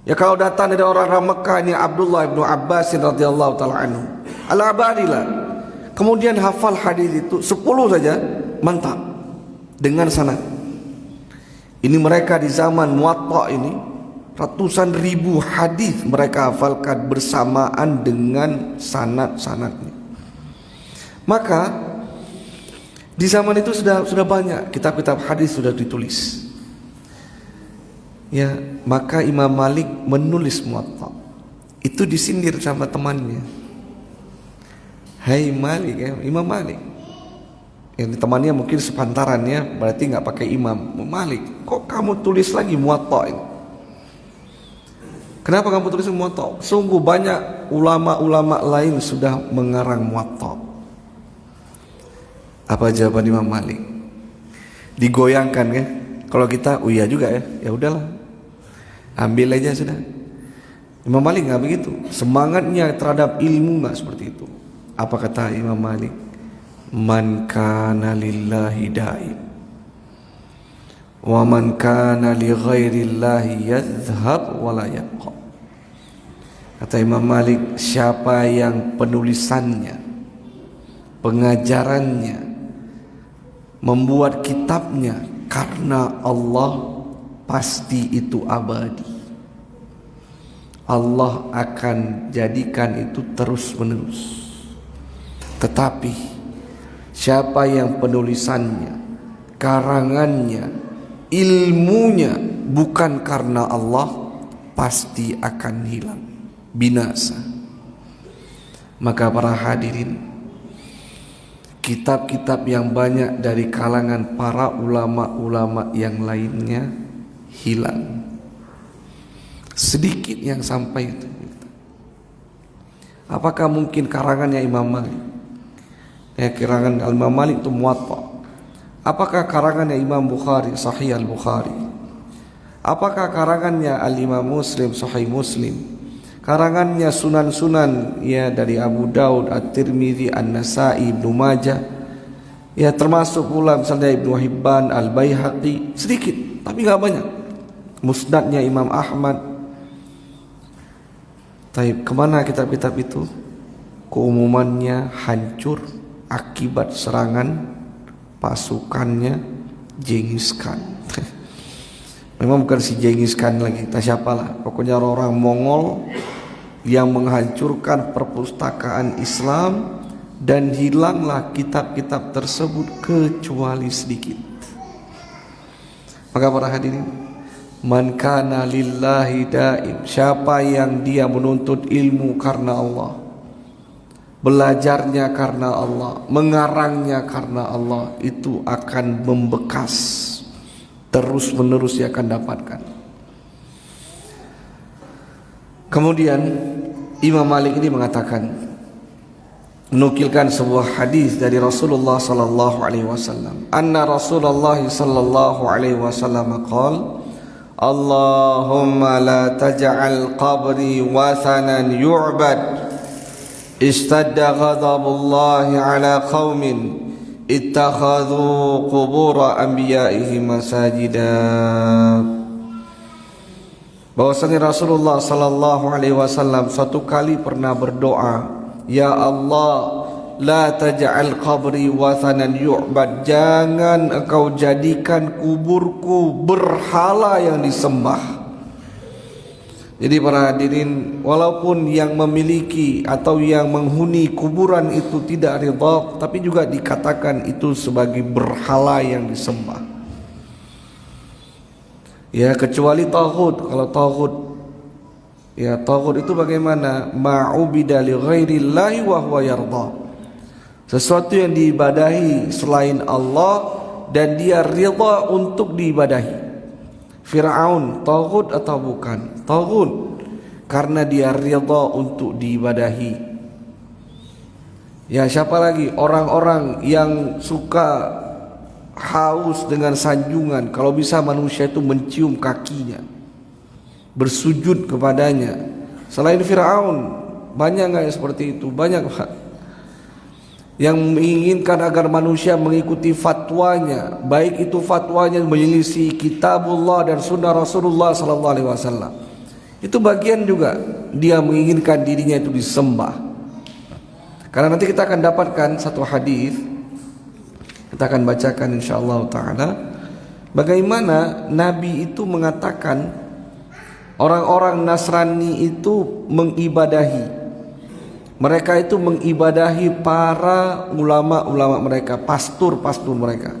Ya kalau datang dari orang-orang Mekah, ini Abdullah ibnu Abbas radhiyallahu taala anhu. Al-Abadilah. Kemudian hafal hadis itu 10 saja, mantap dengan sanad. Ini mereka di zaman Muwatta ini ratusan ribu hadis mereka hafalkan bersamaan dengan sanad-sanadnya. Maka di zaman itu sudah banyak kitab-kitab hadis sudah ditulis. Ya, maka Imam Malik menulis Muwatta. Itu disindir sama temannya. Hai Malik, ya, Imam Malik. Yang temannya mungkin sepantaran ya, berarti nggak pakai Imam. Malik, kok kamu tulis lagi Muwatta ini? Kenapa kamu tulis Muwatta? Sungguh banyak ulama-ulama lain sudah mengarang Muwatta. Apa jawaban Imam Malik? Digoyangkan ya. Kalau kita, oh iya juga ya, ya udahlah, ambil aja sudah. Imam Malik nggak begitu. Semangatnya terhadap ilmu nggak seperti itu. Apa kata Imam Malik? Man kana lillahi da'in, wa man kana li ghairillahi yadhhab wa la yabqa. Kata Imam Malik, siapa yang penulisannya, pengajarannya, membuat kitabnya karena Allah, pasti itu abadi. Allah akan jadikan itu terus menerus. Tetapi siapa yang penulisannya, karangannya, ilmunya bukan karena Allah, pasti akan hilang, binasa. Maka para hadirin, kitab-kitab yang banyak dari kalangan para ulama-ulama yang lainnya hilang. Sedikit yang sampai itu. Apakah mungkin karangannya Imam Malik? Karangan Imam Malik itu Muwatta. Apakah karangannya Imam Bukhari, Sahih Al-Bukhari? Apakah karangannya Al-Imam Muslim, Sahih Muslim? Karangannya sunan-sunan ya dari Abu Daud, At-Tirmidzi, An-Nasa'i, Ibnu Majah. Ya termasuk pula misalnya Ibnu Hibban, Al-Baihaqi, sedikit tapi enggak banyak. Musnadnya Imam Ahmad. Taib, kemana kitab-kitab itu? Keumumannya hancur akibat serangan pasukannya Genghis Khan. Memang bukan si Genghis Khan lagi, tak siapalah. Pokoknya orang Mongol yang menghancurkan perpustakaan Islam, dan hilanglah kitab-kitab tersebut kecuali sedikit. Maka para hadirin, man kana lillahi da'im, siapa yang dia menuntut ilmu karena Allah, belajarnya karena Allah, mengarangnya karena Allah, itu akan membekas terus menerus, dia akan dapatkan. Kemudian Imam Malik ini mengatakan, menukilkan sebuah hadis dari Rasulullah sallallahu alaihi wasallam, anna Rasulullah sallallahu alaihi wasallam qala, Allahumma la taj'al qabri wathanan yu'bad, istadda ghadabullahi ala qaumin ittakhadhu qubur anbiya'ihi masajida. Bahwasanya Rasulullah sallallahu alaihi wasallam satu kali pernah berdoa, ya Allah, la taj'al qabri wathanan yu'bad, jangan engkau jadikan kuburku berhala yang disembah. Jadi para hadirin, walaupun yang memiliki atau yang menghuni kuburan itu tidak ridha, tapi juga dikatakan itu sebagai berhala yang disembah. Ya, kecuali taghut. Kalau taghut, ya taghut itu bagaimana? Ma'ubida li ghairillahi wa huwa yarda. Sesuatu yang diibadahi selain Allah dan dia ridha untuk diibadahi. Fir'aun taghut atau bukan? Taghut, karena dia ridha untuk diibadahi. Ya, siapa lagi? Orang-orang yang suka haus dengan sanjungan, kalau bisa manusia itu mencium kakinya, bersujud kepadanya. Selain Fir'aun, banyak nggak yang seperti itu? Banyak, Pak. Yang menginginkan agar manusia mengikuti fatwanya, baik itu fatwanya menyelisih kitabullah dan sunnah Rasulullah SAW. Itu bagian juga dia menginginkan dirinya itu disembah. Karena nanti kita akan dapatkan satu hadis, kita akan bacakan insyaallah ta'ala, bagaimana Nabi itu mengatakan orang-orang Nasrani itu mengibadahi, mereka itu mengibadahi para ulama-ulama mereka, pastor-pastor mereka.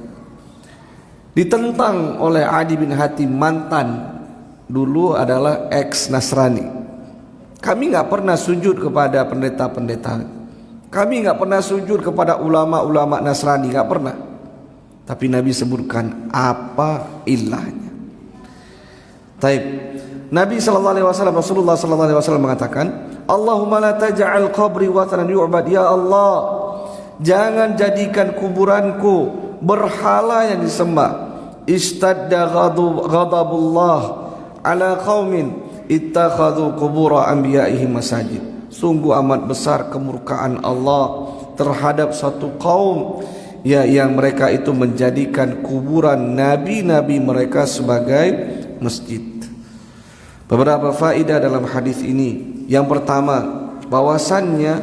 Ditentang oleh Adi bin Hatim, mantan dulu adalah ex Nasrani. Kami nggak pernah sujud kepada pendeta-pendeta, kami nggak pernah sujud kepada ulama-ulama Nasrani, nggak pernah. Tapi Nabi sebutkan apa ilahnya. Taib. Nabi SAW, Rasulullah SAW mengatakan, Allahumma la taj'al qabri watanan yu'bad. Ya Allah, jangan jadikan kuburanku berhala yang disembah. Istadda ghadabullah ala qaumin ittakhadhu qubur anbiya'ihim masajid. Sungguh amat besar kemurkaan Allah terhadap satu kaum, ya, yang mereka itu menjadikan kuburan nabi-nabi mereka sebagai masjid. Beberapa faedah dalam hadis ini. Yang pertama, bahwasannya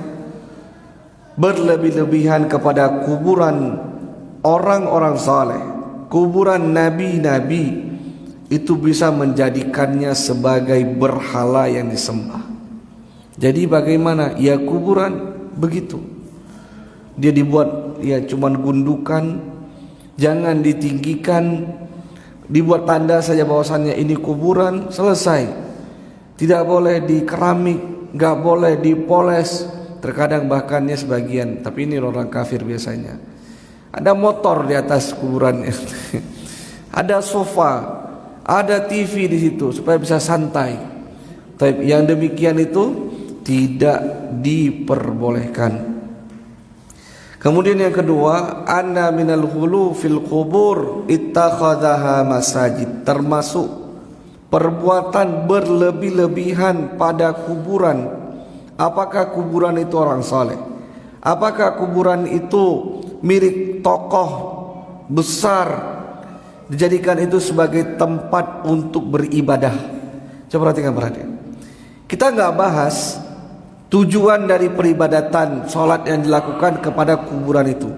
berlebih-lebihan kepada kuburan orang-orang saleh, kuburan nabi-nabi, itu bisa menjadikannya sebagai berhala yang disembah. Jadi bagaimana? Ya kuburan begitu, dia dibuat ya cuman gundukan, jangan ditinggikan, dibuat tanda saja bahwasannya ini kuburan, selesai. Tidak boleh di keramik, nggak boleh dipoles. Terkadang bahkannya sebagian, tapi ini orang kafir biasanya, ada motor di atas kuburannya, ada sofa, ada TV di situ supaya bisa santai. Tapi yang demikian itu tidak diperbolehkan. Kemudian yang kedua, anna minal ghulu fil qubur ittakhadhaha masajid, termasuk perbuatan berlebih-lebihan pada kuburan. Apakah kuburan itu orang saleh? Apakah kuburan itu milik tokoh besar, dijadikan itu sebagai tempat untuk beribadah? Coba perhatikan. Kita nggak bahas tujuan dari peribadatan sholat yang dilakukan kepada kuburan itu.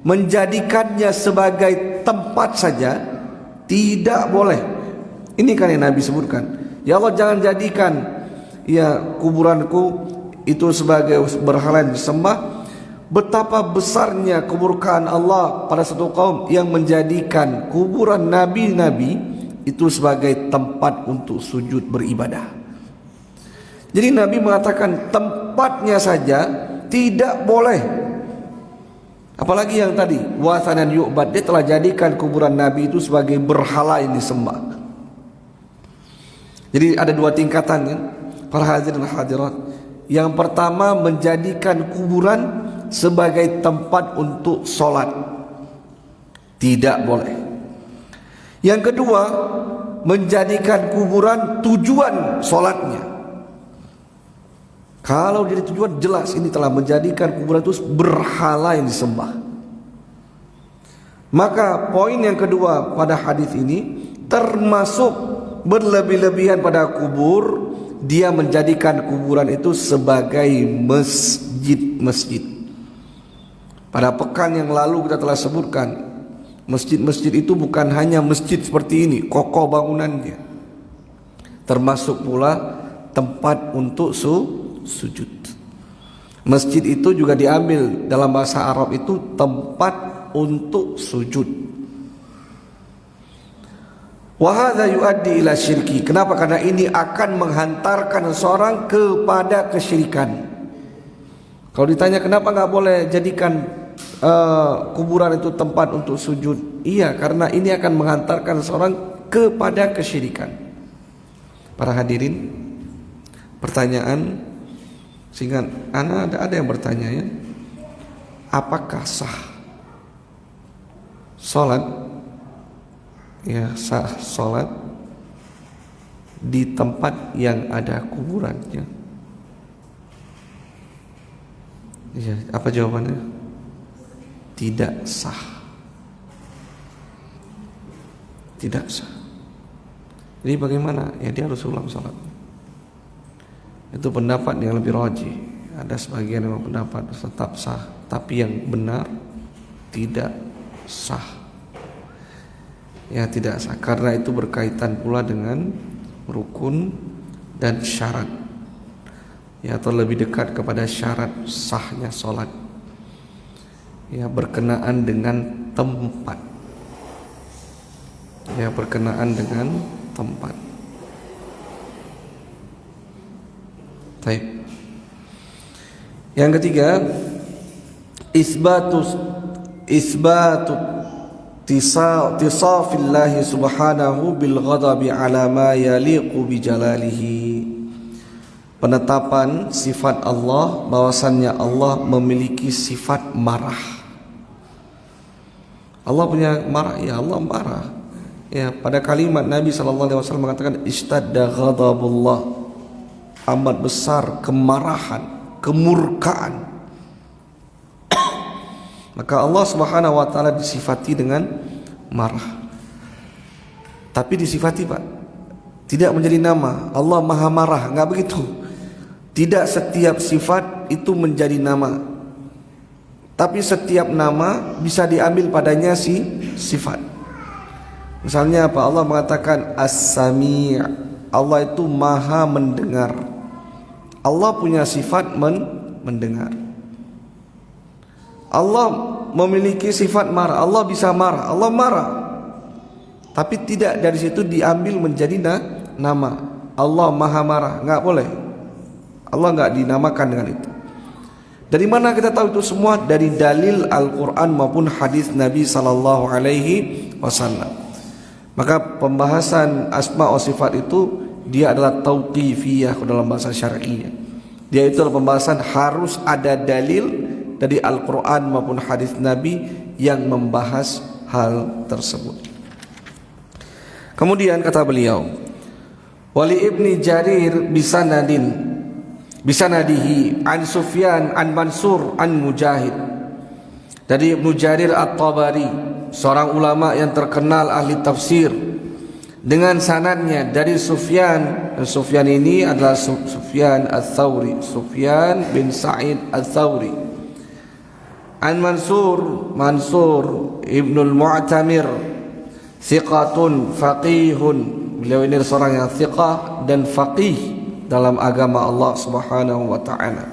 Menjadikannya sebagai tempat saja tidak boleh. Ini kan yang Nabi sebutkan. Ya Allah, jangan jadikan ya kuburanku itu sebagai berhala yang disembah. Betapa besarnya kemurkaan Allah pada satu kaum yang menjadikan kuburan nabi-nabi itu sebagai tempat untuk sujud beribadah. Jadi Nabi mengatakan tempatnya saja tidak boleh. Apalagi yang tadi wasanan yu'bad, dia telah jadikan kuburan Nabi itu sebagai berhala yang disembah. Jadi ada dua tingkatan kan, para hadirin dan hadirat. Yang pertama, menjadikan kuburan sebagai tempat untuk sholat, tidak boleh. Yang kedua, menjadikan kuburan tujuan sholatnya. Kalau jadi tujuan, jelas ini telah menjadikan kuburan itu berhala yang disembah. Maka poin yang kedua pada hadis ini termasuk berlebih-lebihan pada kubur, dia menjadikan kuburan itu sebagai masjid-masjid. Pada pekan yang lalu kita telah sebutkan, masjid-masjid itu bukan hanya masjid seperti ini, kokoh bangunannya, termasuk pula tempat untuk sujud. Masjid itu juga diambil dalam bahasa Arab itu tempat untuk sujud. Wa hadza yuaddi ila syirki. Kenapa? Karena ini akan menghantarkan seorang kepada kesyirikan. Kalau ditanya kenapa nggak boleh jadikan kuburan itu tempat untuk sujud? Iya, karena ini akan menghantarkan seorang kepada kesyirikan. Para hadirin, pertanyaan sehingga ada yang bertanya ya, apakah sah salat di tempat yang ada kuburannya? Ya, apa jawabannya? Tidak sah. Tidak sah. Jadi bagaimana? Ya dia harus ulang salat. Itu pendapat yang lebih rajih. Ada sebagian yang berpendapat tetap sah, tapi yang benar tidak sah. Ya tidak sah karena itu berkaitan pula dengan rukun dan syarat. Ya atau lebih dekat kepada syarat sahnya salat. Ya berkenaan dengan tempat. Ya berkenaan dengan tempat. Baik. Yang ketiga, isbatu tisafillahi subhanahu bil ghadabi ala ma yaliqu bi jalalihi. Penetapan sifat Allah bahwasannya Allah memiliki sifat marah. Allah punya marah, ya Allah marah. Ya pada kalimat Nabi SAW mengatakan istadda ghadabullah, amat besar kemarahan, kemurkaan. Maka Allah Subhanahu wa taala disifati dengan marah. Tapi disifati Pak, tidak menjadi nama. Allah Maha Marah, enggak begitu. Tidak setiap sifat itu menjadi nama. Tapi setiap nama bisa diambil padanya sifat. Misalnya apa? Allah mengatakan As-Sami'. Allah itu Maha mendengar. Allah punya sifat mendengar. Allah memiliki sifat marah. Allah bisa marah. Allah marah. Tapi tidak dari situ diambil menjadi nama. Allah Maha Marah, enggak boleh. Allah enggak dinamakan dengan itu. Dari mana kita tahu itu semua? Dari dalil Al-Quran maupun hadis Nabi sallallahu alaihi wasallam. Maka pembahasan asma wa sifat itu dia adalah tauqifiyah dalam bahasa syar'iyyah. Dia itu adalah pembahasan harus ada dalil dari Al-Quran maupun hadis Nabi yang membahas hal tersebut. Kemudian kata beliau, Wali ibni Jarir bisanadihi an Sufyan an Mansur an Mujahid. Dari Ibnu Jarir At-Tabari, seorang ulama yang terkenal ahli tafsir, dengan sanadnya dari Sufyan. Sufyan ini adalah Sufyan Ats-Tsauri, Sufyan bin Sa'id Ats-Tsauri. An Mansur Ibnul Mu'tamir, thiqatun faqihun. Beliau ini seorang yang thiqah dan faqih dalam agama Allah Subhanahu wa taala.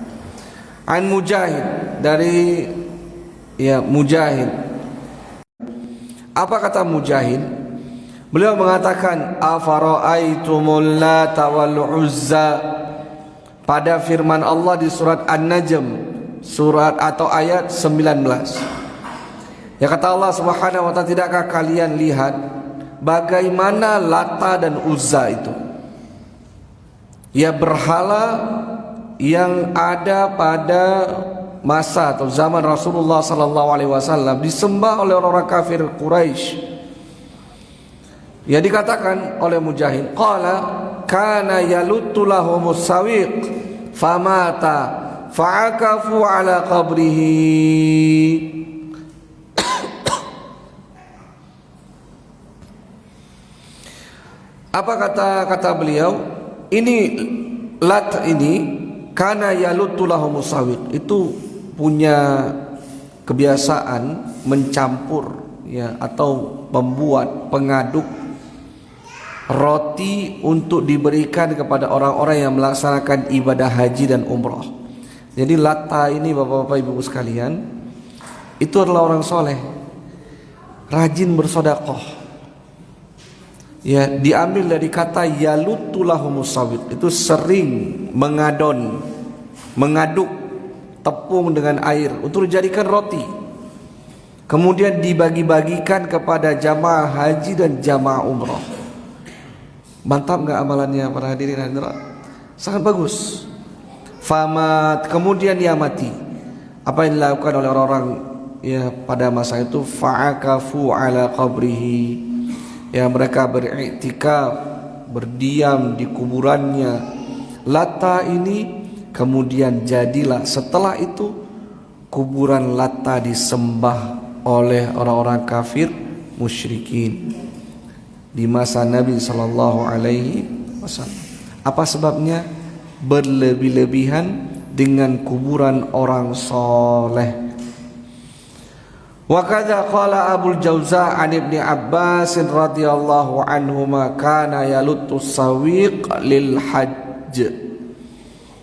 An Mujahid, dari Mujahid. Apa kata Mujahid? Beliau mengatakan afara'aitumul lata wal uzza, pada firman Allah di surat An-Najm, surat atau ayat 19. Ya kata Allah Subhanahu wa taala, tidakkah kalian lihat bagaimana Lata dan Uzza itu? Ya berhala yang ada pada masa atau zaman Rasulullah sallallahu alaihi wasallam disembah oleh orang kafir Quraisy. Ya dikatakan oleh Mujahid, qala kana yaluttu lahumus sawiq famata fa'akafu ala qabrihi. Apa kata beliau? Ini Lat ini kana yaluttu lahumus sawiq, itu punya kebiasaan mencampur ya atau membuat pengaduk roti untuk diberikan kepada orang-orang yang melaksanakan ibadah haji dan umrah. Jadi Latta ini bapak-bapak ibu sekalian, itu adalah orang soleh, rajin bersedekah. Ya, diambil dari kata yalutu lahumus sawiq, itu sering mengaduk tepung dengan air untuk dijadikan roti, kemudian dibagi-bagikan kepada jamaah haji dan jamaah umrah. Mantap nggak amalannya para hadirin hadirat? Sangat bagus. Famat, kemudian dia mati. Apa yang dilakukan oleh orang-orang ya pada masa itu? Fa'akafu ala qabrihi. Ya, mereka beriktikaf, berdiam di kuburannya. Latta ini kemudian jadilah setelah itu kuburan Latta disembah oleh orang-orang kafir musyrikin di masa Nabi sallallahu alaihi wasallam. Apa sebabnya? Berlebih-lebihan dengan kuburan orang soleh. Wa kadza qala Abu Jauza an Ibnu Abbas radhiyallahu anhuma kana yaluttu sawiq lil hajj.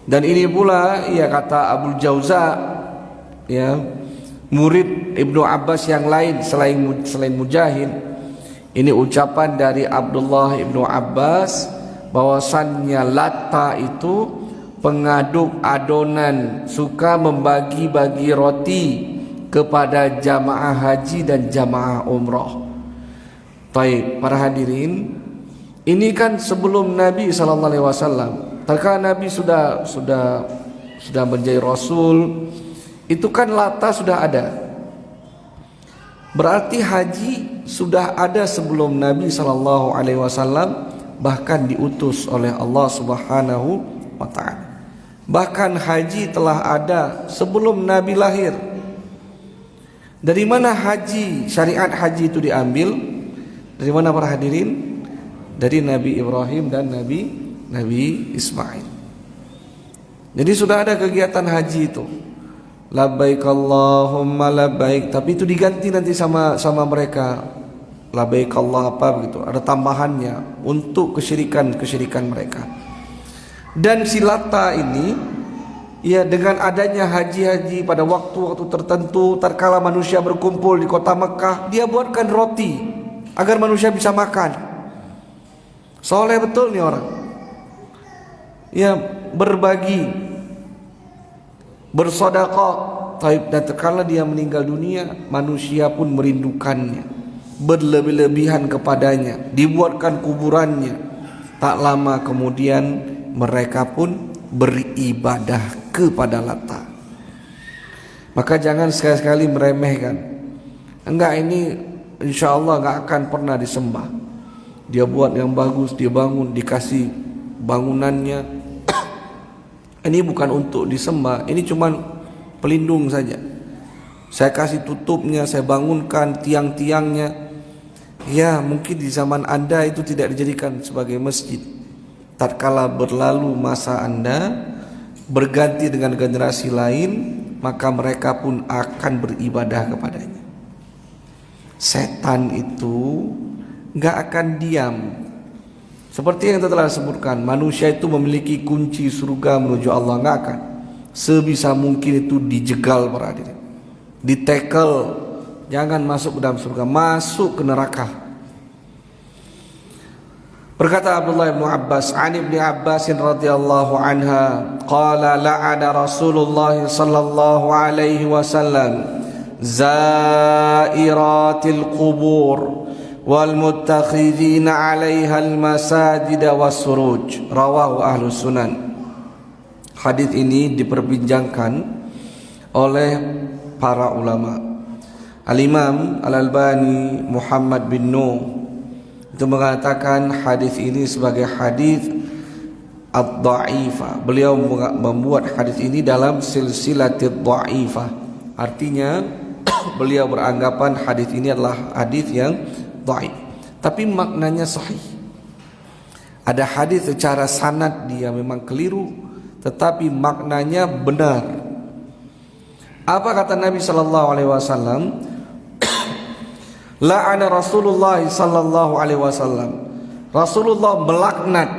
Dan ini pula ia kata Abu Jauza, ya, murid Ibnu Abbas yang lain selain Mujahid. Ini ucapan dari Abdullah Ibnu Abbas bahwasannya Latta itu pengaduk adonan, suka membagi-bagi roti kepada jamaah haji dan jamaah umrah. Baik, para hadirin, ini kan sebelum Nabi sallallahu alaihi wasallam. Tatkala Nabi sudah menjadi rasul, itu kan Latta sudah ada. Berarti haji sudah ada sebelum Nabi sallallahu alaihi wasallam, bahkan diutus oleh Allah Subhanahu wa taala. Bahkan haji telah ada sebelum Nabi lahir. Dari mana syariat haji itu diambil? Dari mana para hadirin? Dari Nabi Ibrahim dan Nabi Ismail. Jadi sudah ada kegiatan haji itu. Labbaik Allahumma labbaik, tapi itu diganti nanti sama mereka. Labbaik Allah apa begitu, ada tambahannya untuk kesyirikan mereka. Dan si Latta ini, ya, dengan adanya haji pada waktu-waktu tertentu, tatkala manusia berkumpul di kota Mekah, dia buatkan roti agar manusia bisa makan. Soleh betul nih orang. Ya, berbagi, bersedekah. Dan tatkala dia meninggal dunia, manusia pun merindukannya, berlebih-lebihan kepadanya, dibuatkan kuburannya. Tak lama kemudian mereka pun beribadah kepada Latta. Maka jangan sekali-sekali meremehkan. Enggak, ini insya Allah enggak akan pernah disembah. Dia buat yang bagus, dia bangun, dikasih bangunannya. Ini bukan untuk disembah, ini cuma pelindung saja. Saya kasih tutupnya, saya bangunkan tiang-tiangnya. Ya, mungkin di zaman Anda itu tidak dijadikan sebagai masjid. Tatkala berlalu masa Anda, berganti dengan generasi lain, maka mereka pun akan beribadah kepadanya. Setan itu gak akan diam. Seperti yang telah disebutkan, manusia itu memiliki kunci surga menuju Allah, gak akan. Sebisa mungkin itu dijegal para hadirin, ditekel, jangan masuk ke dalam surga, masuk ke neraka. Berkata Abdullah bin Abbas, an Ibnu Abbas radhiyallahu anha, qala la'ana Rasulullah sallallahu alaihi wasallam zairatil qubur wal muttakhidina 'alaiha al masajid was suruj. Rawahu Ahlus Sunan. Hadis ini diperbincangkan oleh para ulama. Al-Imam Al-Albani Muhammad bin Nuh itu mengatakan hadis ini sebagai hadis ad-dha'ifah. Beliau membuat hadis ini dalam silsilatid dha'ifah. Artinya beliau beranggapan hadis ini adalah hadis yang dhaif, tapi maknanya sahih. Ada hadis secara sanad dia memang keliru, tetapi maknanya benar. Apa kata Nabi sallallahu alaihi wasallam? La'ana Rasulullah sallallahu alaihi wasallam Rasulullah melaknat.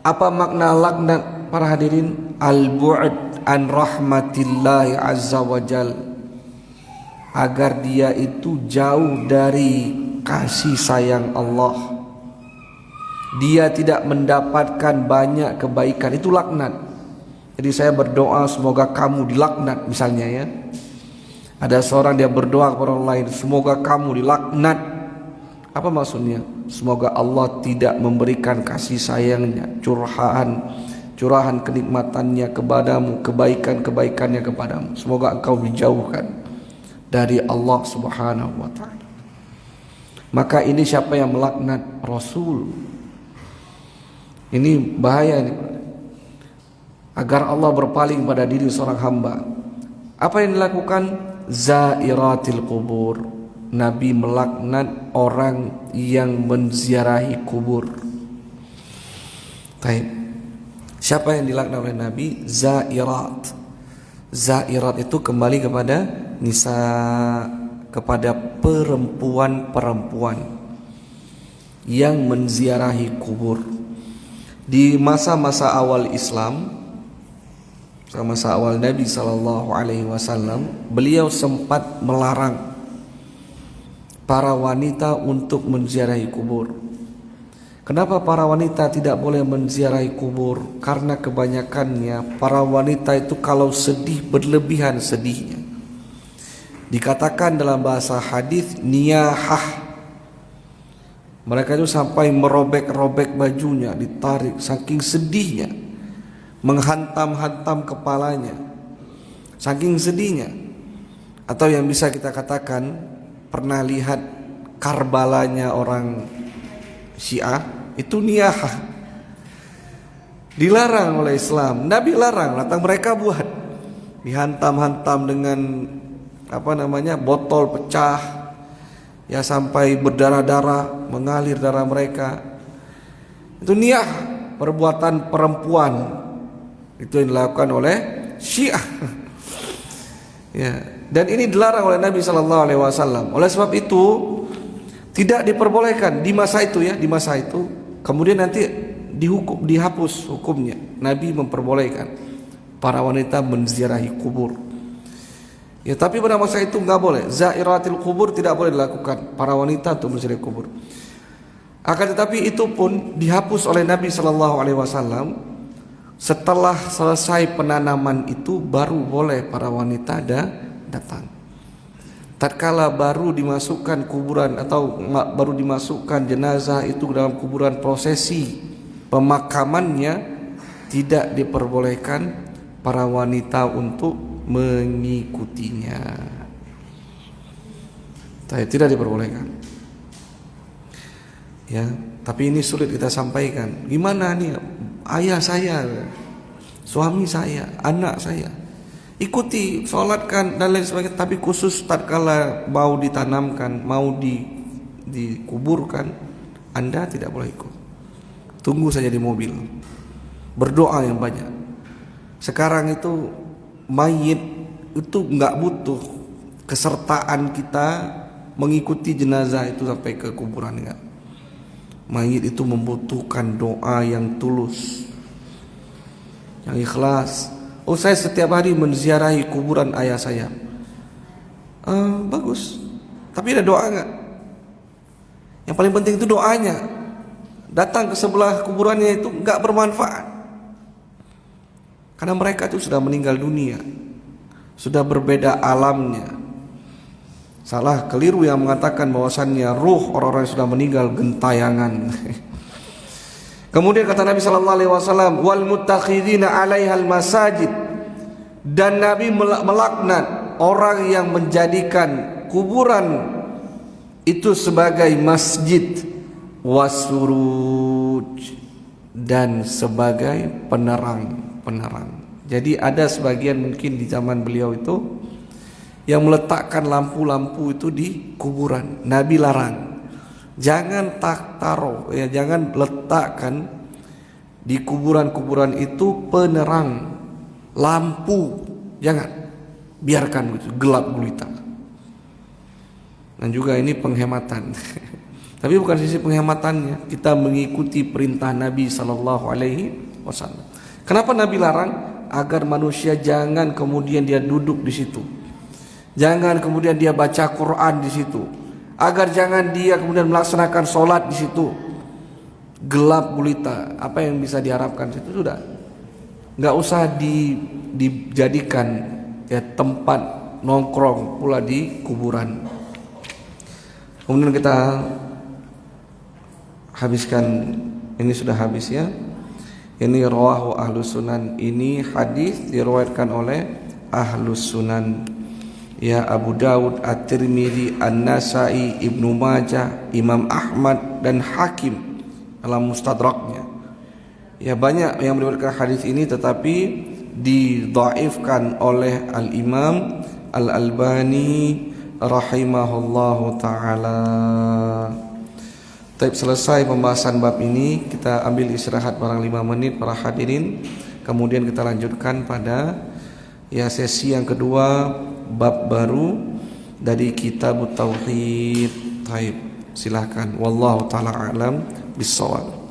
Apa makna laknat para hadirin? Al-bu'd an rahmatillahi azza wa jal, agar dia itu jauh dari kasih sayang Allah, dia tidak mendapatkan banyak kebaikan. Itu laknat. Jadi saya berdoa semoga kamu dilaknat misalnya ya. Ada seorang dia berdoa kepada orang lain, semoga kamu dilaknat. Apa maksudnya? Semoga Allah tidak memberikan kasih sayangnya, curahan kenikmatannya kepadamu, kebaikan-kebaikannya kepadamu. Semoga engkau dijauhkan dari Allah Subhanahu wa ta'ala. Maka ini siapa yang melaknat? Rasul. Ini bahaya ini. Agar Allah berpaling pada diri seorang hamba. Apa yang dilakukan? Zairatil kubur. Nabi melaknat orang yang menziarahi kubur. Baik. Siapa yang dilaknat oleh Nabi? Zairat. Zairat itu kembali kepada nisa, kepada perempuan-perempuan yang menziarahi kubur. Di masa-masa awal Islam, masa awal Nabi SAW, beliau sempat melarang para wanita untuk menziarahi kubur. Kenapa para wanita tidak boleh menziarahi kubur? Karena kebanyakannya para wanita itu kalau sedih berlebihan sedihnya. Dikatakan dalam bahasa hadis niyahah. Mereka itu sampai merobek-robek bajunya, ditarik saking sedihnya, menghantam-hantam kepalanya saking sedihnya. Atau yang bisa kita katakan, pernah lihat Karbalanya orang Syiah, itu niyahah. Dilarang oleh Islam. Nabi larang, datang mereka buat. Dihantam-hantam dengan botol pecah, ya sampai berdarah-darah, mengalir darah mereka. Itu niyah, perbuatan perempuan. Itu yang dilakukan oleh Syiah. Ya, dan ini dilarang oleh Nabi SAW. Oleh sebab itu tidak diperbolehkan di masa itu ya, di masa itu. Kemudian nanti dihapus hukumnya. Nabi memperbolehkan para wanita menziarahi kubur. Ya, tapi pada masa itu enggak boleh. Zairatil kubur tidak boleh dilakukan, para wanita untuk menziarahi kubur. Akan tetapi itu pun dihapus oleh Nabi SAW. Setelah selesai penanaman itu baru boleh para wanita datang. Tatkala baru dimasukkan kuburan atau baru dimasukkan jenazah itu dalam kuburan, prosesi pemakamannya, tidak diperbolehkan para wanita untuk mengikutinya. Tidak diperbolehkan. Ya, tapi ini sulit kita sampaikan. Gimana nih ayah saya, suami saya, anak saya ikuti, sholatkan dan lain sebagainya, tapi khusus tatkala mau ditanamkan, mau dikuburkan, Anda tidak boleh ikut. Tunggu saja di mobil, berdoa yang banyak. Sekarang itu mayit itu nggak butuh kesertaan kita mengikuti jenazah itu sampai ke kuburan, enggak. Mayit itu membutuhkan doa yang tulus, yang ikhlas. Oh, saya setiap hari menziarahi kuburan ayah saya. Bagus. Tapi ada doa enggak? Yang paling penting itu doanya. Datang ke sebelah kuburannya itu enggak bermanfaat. Karena mereka itu sudah meninggal dunia, sudah berbeda alamnya. Salah, keliru yang mengatakan bahwasannya ruh orang-orang yang sudah meninggal gentayangan. Kemudian kata Nabi SAW, wal muttakhidina 'alaihal masajid, dan Nabi melaknat orang yang menjadikan kuburan itu sebagai masjid, wasuruj, dan sebagai penerang. Jadi ada sebagian mungkin di zaman beliau itu yang meletakkan lampu-lampu itu di kuburan. Nabi larang. Jangan taruh, ya, jangan letakkan di kuburan-kuburan itu penerang, lampu, jangan, biarkan gitu, gelap gulita. Dan juga ini penghematan. Tapi bukan sisi penghematannya, kita mengikuti perintah Nabi sallallahu alaihi wasallam. Kenapa Nabi larang? Agar manusia jangan kemudian dia duduk di situ. Jangan kemudian dia baca Quran di situ. Agar jangan dia kemudian melaksanakan sholat di situ. Gelap gulita, apa yang bisa diharapkan situ sudah. Nggak usah dijadikan ya tempat nongkrong pula di kuburan. Kemudian kita habiskan, ini sudah habis ya. Ini rawahu ahlus sunan, ini hadis diriwayatkan oleh ahlus sunan. Ya, Abu Dawud, At-Tirmidzi, An-Nasa'i, Ibnu Majah, Imam Ahmad dan Hakim dalam mustadraknya. Ya, banyak yang meriwayatkan hadis ini tetapi didhaifkan oleh Al-Imam Al-Albani rahimahullahu taala. Baik, selesai pembahasan bab ini, kita ambil istirahat barang 5 menit para hadirin. Kemudian kita lanjutkan pada ya sesi yang kedua, bab baru dari kitab tauhid. Baik, silakan. Wallahu taala alam bissawab.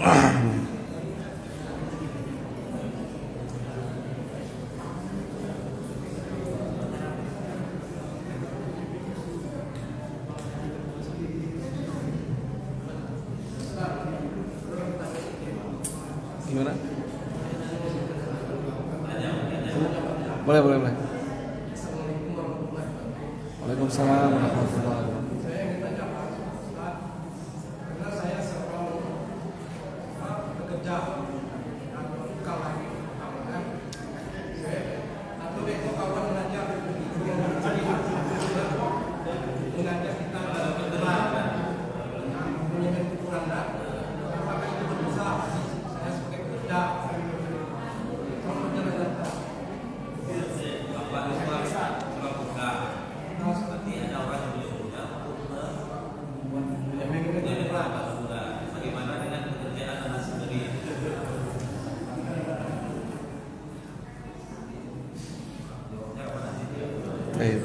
Gimana? Boleh, boleh, boleh. Waalaikumsalam warahmatullahi wabarakatuh. Baik.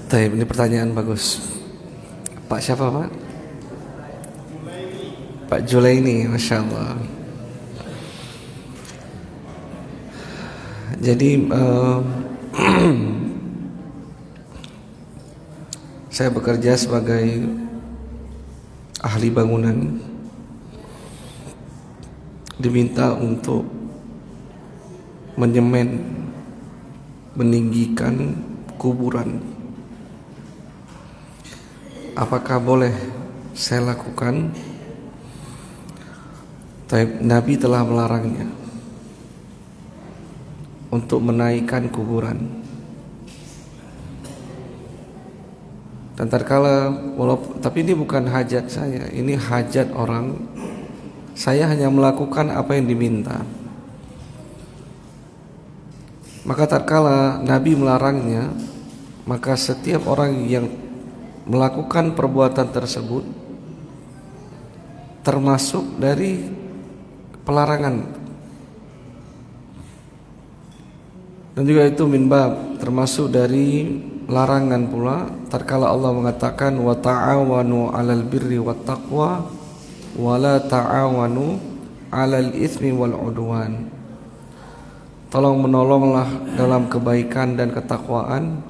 Baik, ini pertanyaan bagus. Pak siapa Pak? Pak Julaini, Masya Allah. Jadi saya bekerja sebagai ahli bangunan, diminta untuk menyemen, meninggikan kuburan. Apakah boleh saya lakukan? Nabi telah melarangnya untuk menaikkan kuburan. Dan terkala tapi ini bukan hajat saya, ini hajat orang. Saya hanya melakukan apa yang diminta. Maka tatkala Nabi melarangnya, maka setiap orang yang melakukan perbuatan tersebut termasuk dari pelarangan. Dan juga itu min bab, termasuk dari larangan pula tatkala Allah mengatakan wa ta'awanu 'alal birri wat taqwa wa la ta'awanu 'alal itsmi wal 'udwan. Tolong menolonglah dalam kebaikan dan ketakwaan,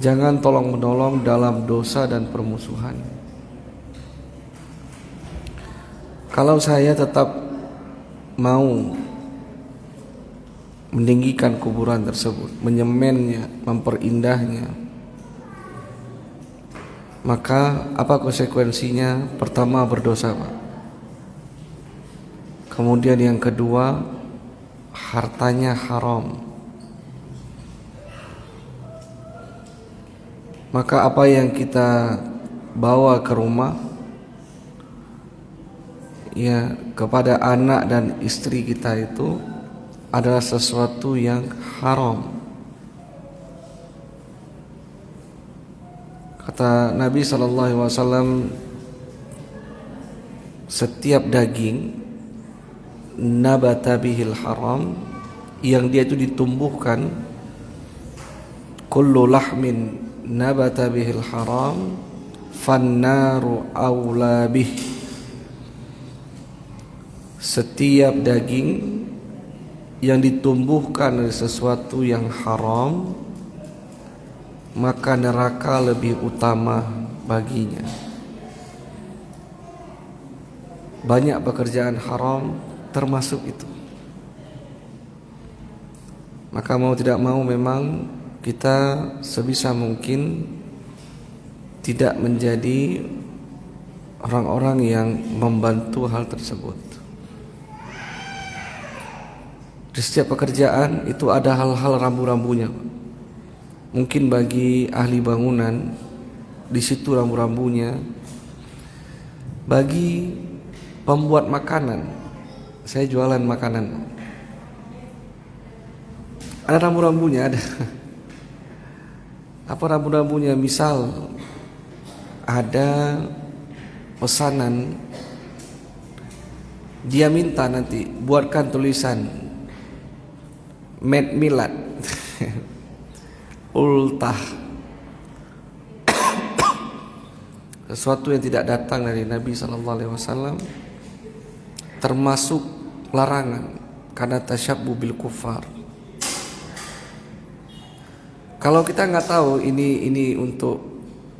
jangan tolong menolong dalam dosa dan permusuhan. Kalau saya tetap mau meninggikan kuburan tersebut, menyemennya, memperindahnya, maka apa konsekuensinya? Pertama, berdosa Pak. Kemudian yang kedua, hartanya haram. Maka apa yang kita bawa ke rumah, ya, kepada anak dan istri kita itu adalah sesuatu yang haram. Kata Nabi SAW, setiap daging nabata bihil haram, yang dia itu ditumbuhkan, kullu lahmin nabata bihil haram fannaru aula bih. Setiap daging yang ditumbuhkan dari sesuatu yang haram, maka neraka lebih utama baginya. Banyak pekerjaan haram termasuk itu. Maka mau tidak mau memang kita sebisa mungkin tidak menjadi orang-orang yang membantu hal tersebut. Di setiap pekerjaan itu ada hal-hal rambu-rambunya. Mungkin bagi ahli bangunan di situ rambu-rambunya. Bagi pembuat makanan, saya jualan makanan, ada rambu-rambunya, ada. Apa rambu-rambunya? Misal ada pesanan, dia minta nanti buatkan tulisan milad ultah, sesuatu yang tidak datang dari Nabi SAW, termasuk larangan karena tasyabbu bil kufar. Kalau kita nggak tahu ini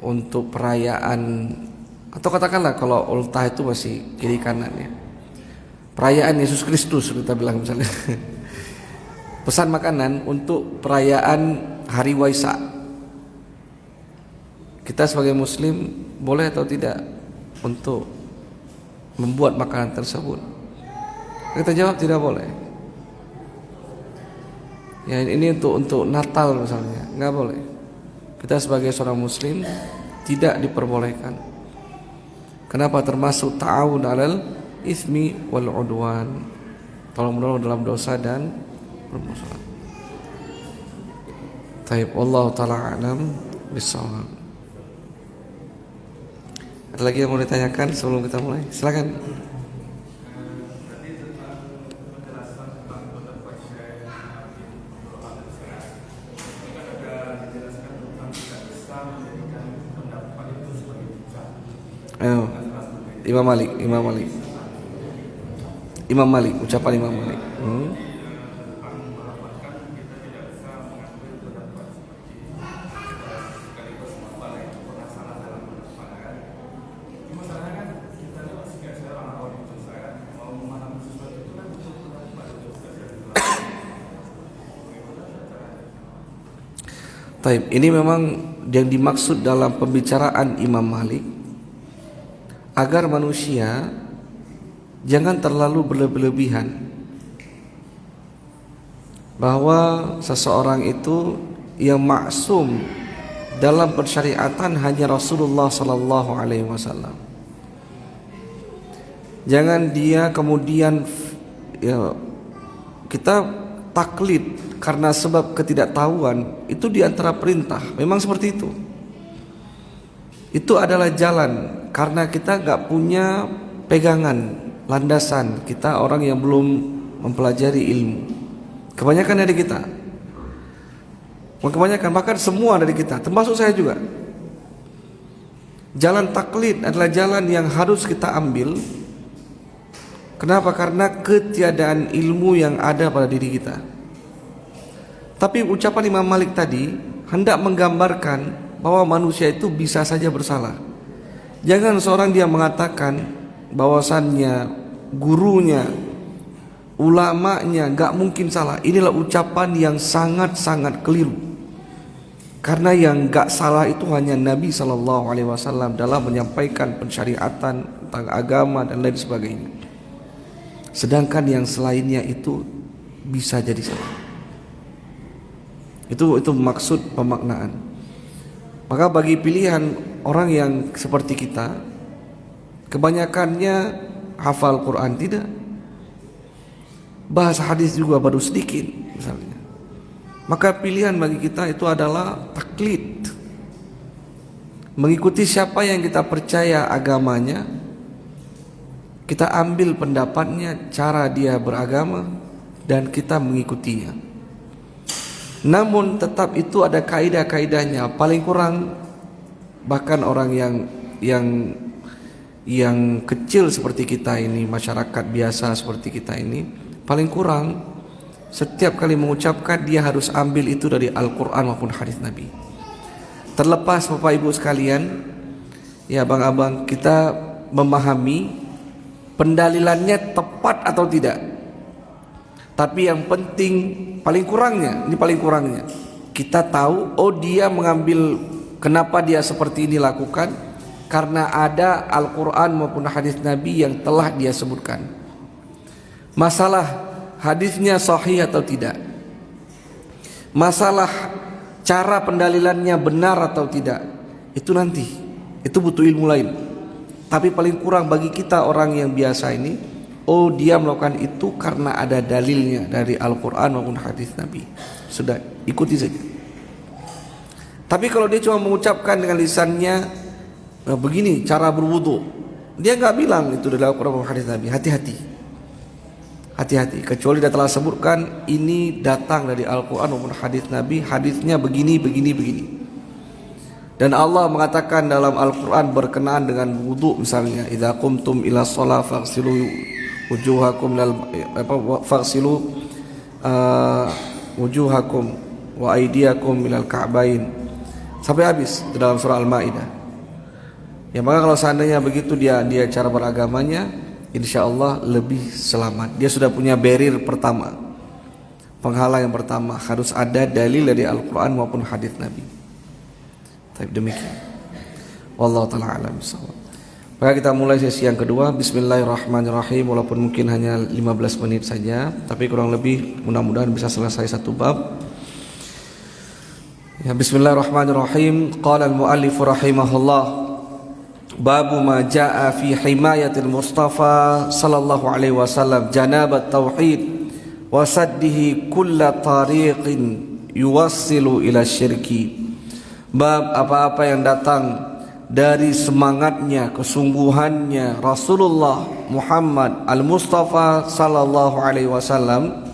untuk perayaan, atau katakanlah kalau ultah itu masih kiri kanan ya, perayaan Yesus Kristus kita bilang misalnya, pesan makanan untuk perayaan hari Waisak, kita sebagai muslim boleh atau tidak untuk membuat makanan tersebut? Kita jawab tidak boleh. Ya, ini untuk Natal misalnya, nggak boleh. Kita sebagai seorang muslim tidak diperbolehkan. Kenapa? Termasuk ta'awun 'alal ismi wal 'udwan, tolong menolong dalam dosa dan permusuhan. Taib, wallahu ta'ala a'lam bissawab. Ada lagi yang mau ditanyakan sebelum kita mulai? Silakan. Imam Malik, ucapan Imam Malik. Taib, ini memang yang dimaksud dalam pembicaraan Imam Malik, agar manusia jangan terlalu berlebihan, bahwa seseorang itu yang maksum dalam persyariatan hanya Rasulullah sallallahu alaihi wasallam. Jangan dia kemudian ya, kita taklid karena sebab ketidaktahuan, itu diantara perintah, memang seperti itu. Itu adalah jalan, karena kita gak punya pegangan, landasan. Kita orang yang belum mempelajari ilmu, kebanyakan dari kita, bahkan semua dari kita, termasuk saya juga. Jalan taklid adalah jalan yang harus kita ambil. Kenapa? Karena ketiadaan ilmu yang ada pada diri kita. Tapi ucapan Imam Malik tadi hendak menggambarkan bahwa manusia itu bisa saja bersalah. Jangan seorang dia mengatakan bahwasannya gurunya, ulamanya gak mungkin salah. Inilah ucapan yang sangat-sangat keliru. Karena yang gak salah itu hanya Nabi SAW dalam menyampaikan pensyariatan tentang agama dan lain sebagainya. Sedangkan yang selainnya itu bisa jadi salah. Itu maksud pemaknaan. Maka bagi pilihan orang yang seperti kita, kebanyakannya hafal Quran tidak, bahasa hadis juga baru sedikit misalnya, maka pilihan bagi kita itu adalah taklid, mengikuti siapa yang kita percaya agamanya, kita ambil pendapatnya, cara dia beragama, dan kita mengikutinya. Namun tetap itu ada kaidah-kaidahnya. Paling kurang bahkan orang yang kecil seperti kita ini, masyarakat biasa seperti kita ini, paling kurang setiap kali mengucapkan dia harus ambil itu dari Al-Quran maupun hadis Nabi. Terlepas Bapak Ibu sekalian, ya abang-abang, kita memahami pendalilannya tepat atau tidak. Tapi yang penting, paling kurangnya kita tahu, oh dia mengambil, kenapa dia seperti ini lakukan, karena ada Al-Quran maupun hadis Nabi yang telah dia sebutkan. Masalah hadisnya sahih atau tidak, masalah cara pendalilannya benar atau tidak, itu nanti, itu butuh ilmu lain. Tapi paling kurang bagi kita orang yang biasa ini, oh dia melakukan itu karena ada dalilnya dari Al-Quran maupun hadis Nabi, sudah ikuti saja. Tapi kalau dia cuma mengucapkan dengan lisannya, begini cara berwudu. Dia nggak bilang itu dalam Al-Quran dan hadis Nabi. Hati-hati, kecuali dia telah sebutkan ini datang dari Al-Quran maupun hadis Nabi, hadisnya begini. Dan Allah mengatakan dalam Al-Quran berkenaan dengan wudu, misalnya idza qumtum ila shalah faghsilu wujuhakum wujuhakum wa aydiyakum minal ka'bain sampai habis di dalam surah Al-Maidah. Ya, maka kalau seandainya begitu dia cara beragamanya, insyaallah lebih selamat. Dia sudah punya barrier pertama, penghalang yang pertama, harus ada dalil dari Al-Quran maupun hadis Nabi. Tapi demikian, wallahu ta'ala alam bissawab. Maka kita mulai sesi yang kedua. Bismillahirrahmanirrahim. Walaupun mungkin hanya 15 menit saja, tapi kurang lebih mudah-mudahan bisa selesai satu bab. Ya, bismillahirrahmanirrahim. Qala al-muallif rahimahullah, babu ma jaa fi himayatil Mustafa sallallahu alaihi wasallam janabat tauhid wa saddihi kulla tariqin yuwassilu ila syirki. Bab apa-apa yang datang dari semangatnya, kesungguhannya Rasulullah Muhammad al-Mustafa sallallahu alaihi wasallam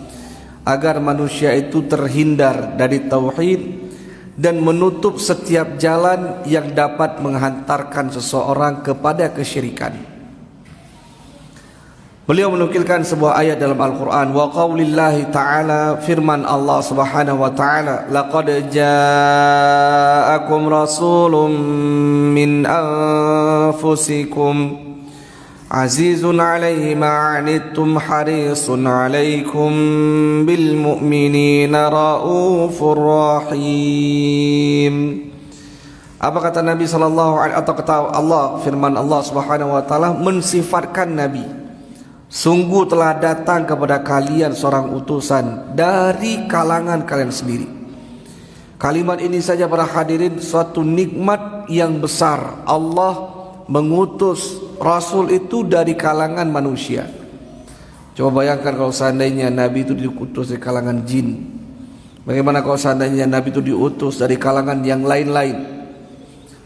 agar manusia itu terhindar dari tauhid dan menutup setiap jalan yang dapat menghantarkan seseorang kepada kesyirikan. Beliau menukilkan sebuah ayat dalam Al-Quran, wa qaulillahi ta'ala, firman Allah subhanahu wa ta'ala, laqad ja'akum rasulun min anfusikum azizun alaihi ma'anittum harisun alaikum bil mu'minina raufur rahim. Apa kata Nabi sallallahu alaihi, atau kata Allah, firman Allah subhanahu wa ta'ala mensifatkan Nabi, sungguh telah datang kepada kalian seorang utusan dari kalangan kalian sendiri. Kalimat ini saja para hadirin suatu nikmat yang besar. Allah mengutus Rasul itu dari kalangan manusia. Coba bayangkan kalau seandainya Nabi itu diutus dari kalangan jin. Bagaimana kalau seandainya Nabi itu diutus dari kalangan yang lain-lain.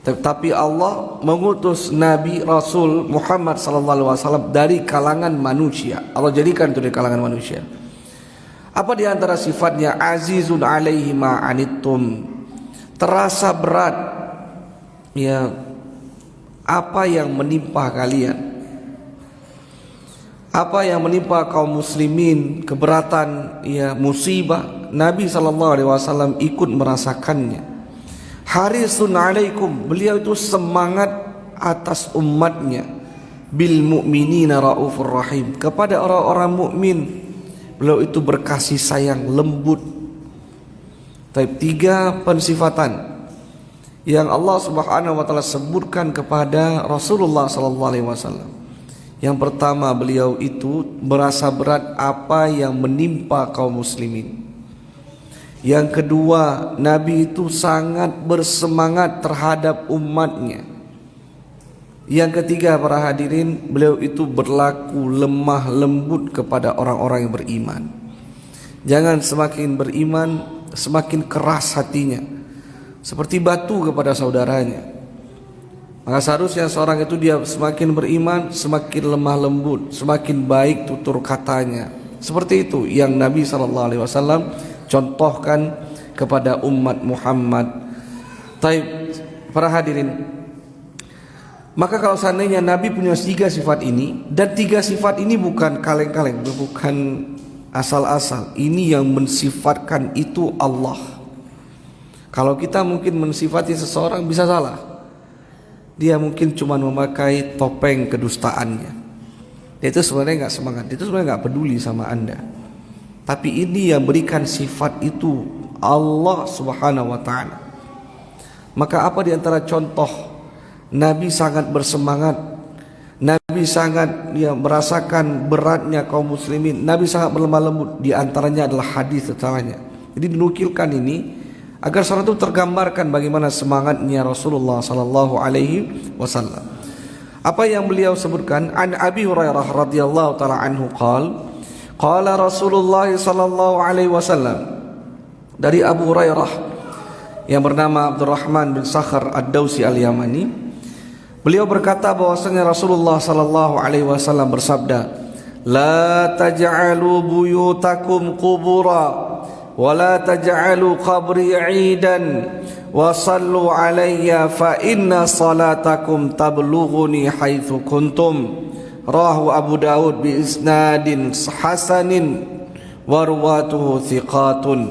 Tetapi Allah mengutus Nabi Rasul Muhammad sallallahu alaihi wasallam dari kalangan manusia. Allah jadikan itu dari kalangan manusia. Apa di antara sifatnya? Azizun alaihi ma anittum. Terasa berat ya apa yang menimpa kalian. Apa yang menimpa kaum muslimin, keberatan ya musibah, Nabi sallallahu alaihi wasallam ikut merasakannya. Harisun alaikum, beliau itu semangat atas umatnya. Bil mu'minina raufur rahim, kepada orang-orang mukmin beliau itu berkasih sayang, lembut. Tapi 3 pensifatan yang Allah Subhanahu wa taala sebutkan kepada Rasulullah sallallahu alaihi wasallam. Yang pertama, beliau itu merasa berat apa yang menimpa kaum muslimin. Yang kedua, Nabi itu sangat bersemangat terhadap umatnya. Yang ketiga, para hadirin, beliau itu berlaku lemah lembut kepada orang-orang yang beriman. Jangan semakin beriman semakin keras hatinya, seperti batu kepada saudaranya. Maka seharusnya seorang itu dia semakin beriman semakin lemah lembut, semakin baik tutur katanya. Seperti itu yang Nabi SAW contohkan kepada umat Muhammad. Taib, para hadirin, maka kalau seandainya Nabi punya 3 sifat ini, dan 3 sifat ini bukan kaleng-kaleng, bukan asal-asal, ini yang mensifatkan itu Allah. Kalau kita mungkin mensifati seseorang bisa salah. Dia mungkin cuma memakai topeng kedustaannya. Dia itu sebenarnya nggak semangat, dia itu sebenarnya nggak peduli sama Anda. Tapi ini yang berikan sifat itu Allah Subhanahu wa ta'ala. Maka apa di antara contoh Nabi sangat bersemangat, Nabi sangat merasakan beratnya kaum muslimin, Nabi sangat berlemah lembut, di antaranya adalah hadis setelahnya. Jadi dinukilkan ini agar seorang itu tergambarkan bagaimana semangatnya Rasulullah sallallahu alaihi wasallam. Apa yang beliau sebutkan, an Abi Hurairah radhiyallahu taala anhu qala Rasulullah sallallahu alaihi wasallam, dari Abu Hurairah yang bernama Abdurrahman bin Sakhar Ad-Dausi Al-Yamani, Beliau berkata bahwasanya Rasulullah sallallahu alaihi wasallam bersabda, "La taj'alu buyutakum qubura wa la taj'alu qabri 'idan wa sallu alayya fa inna salatakum tablughuni haitsu kuntum." Rawahu Abu Daud bi isnadin hasanin wa ruwatuhu thiqatun.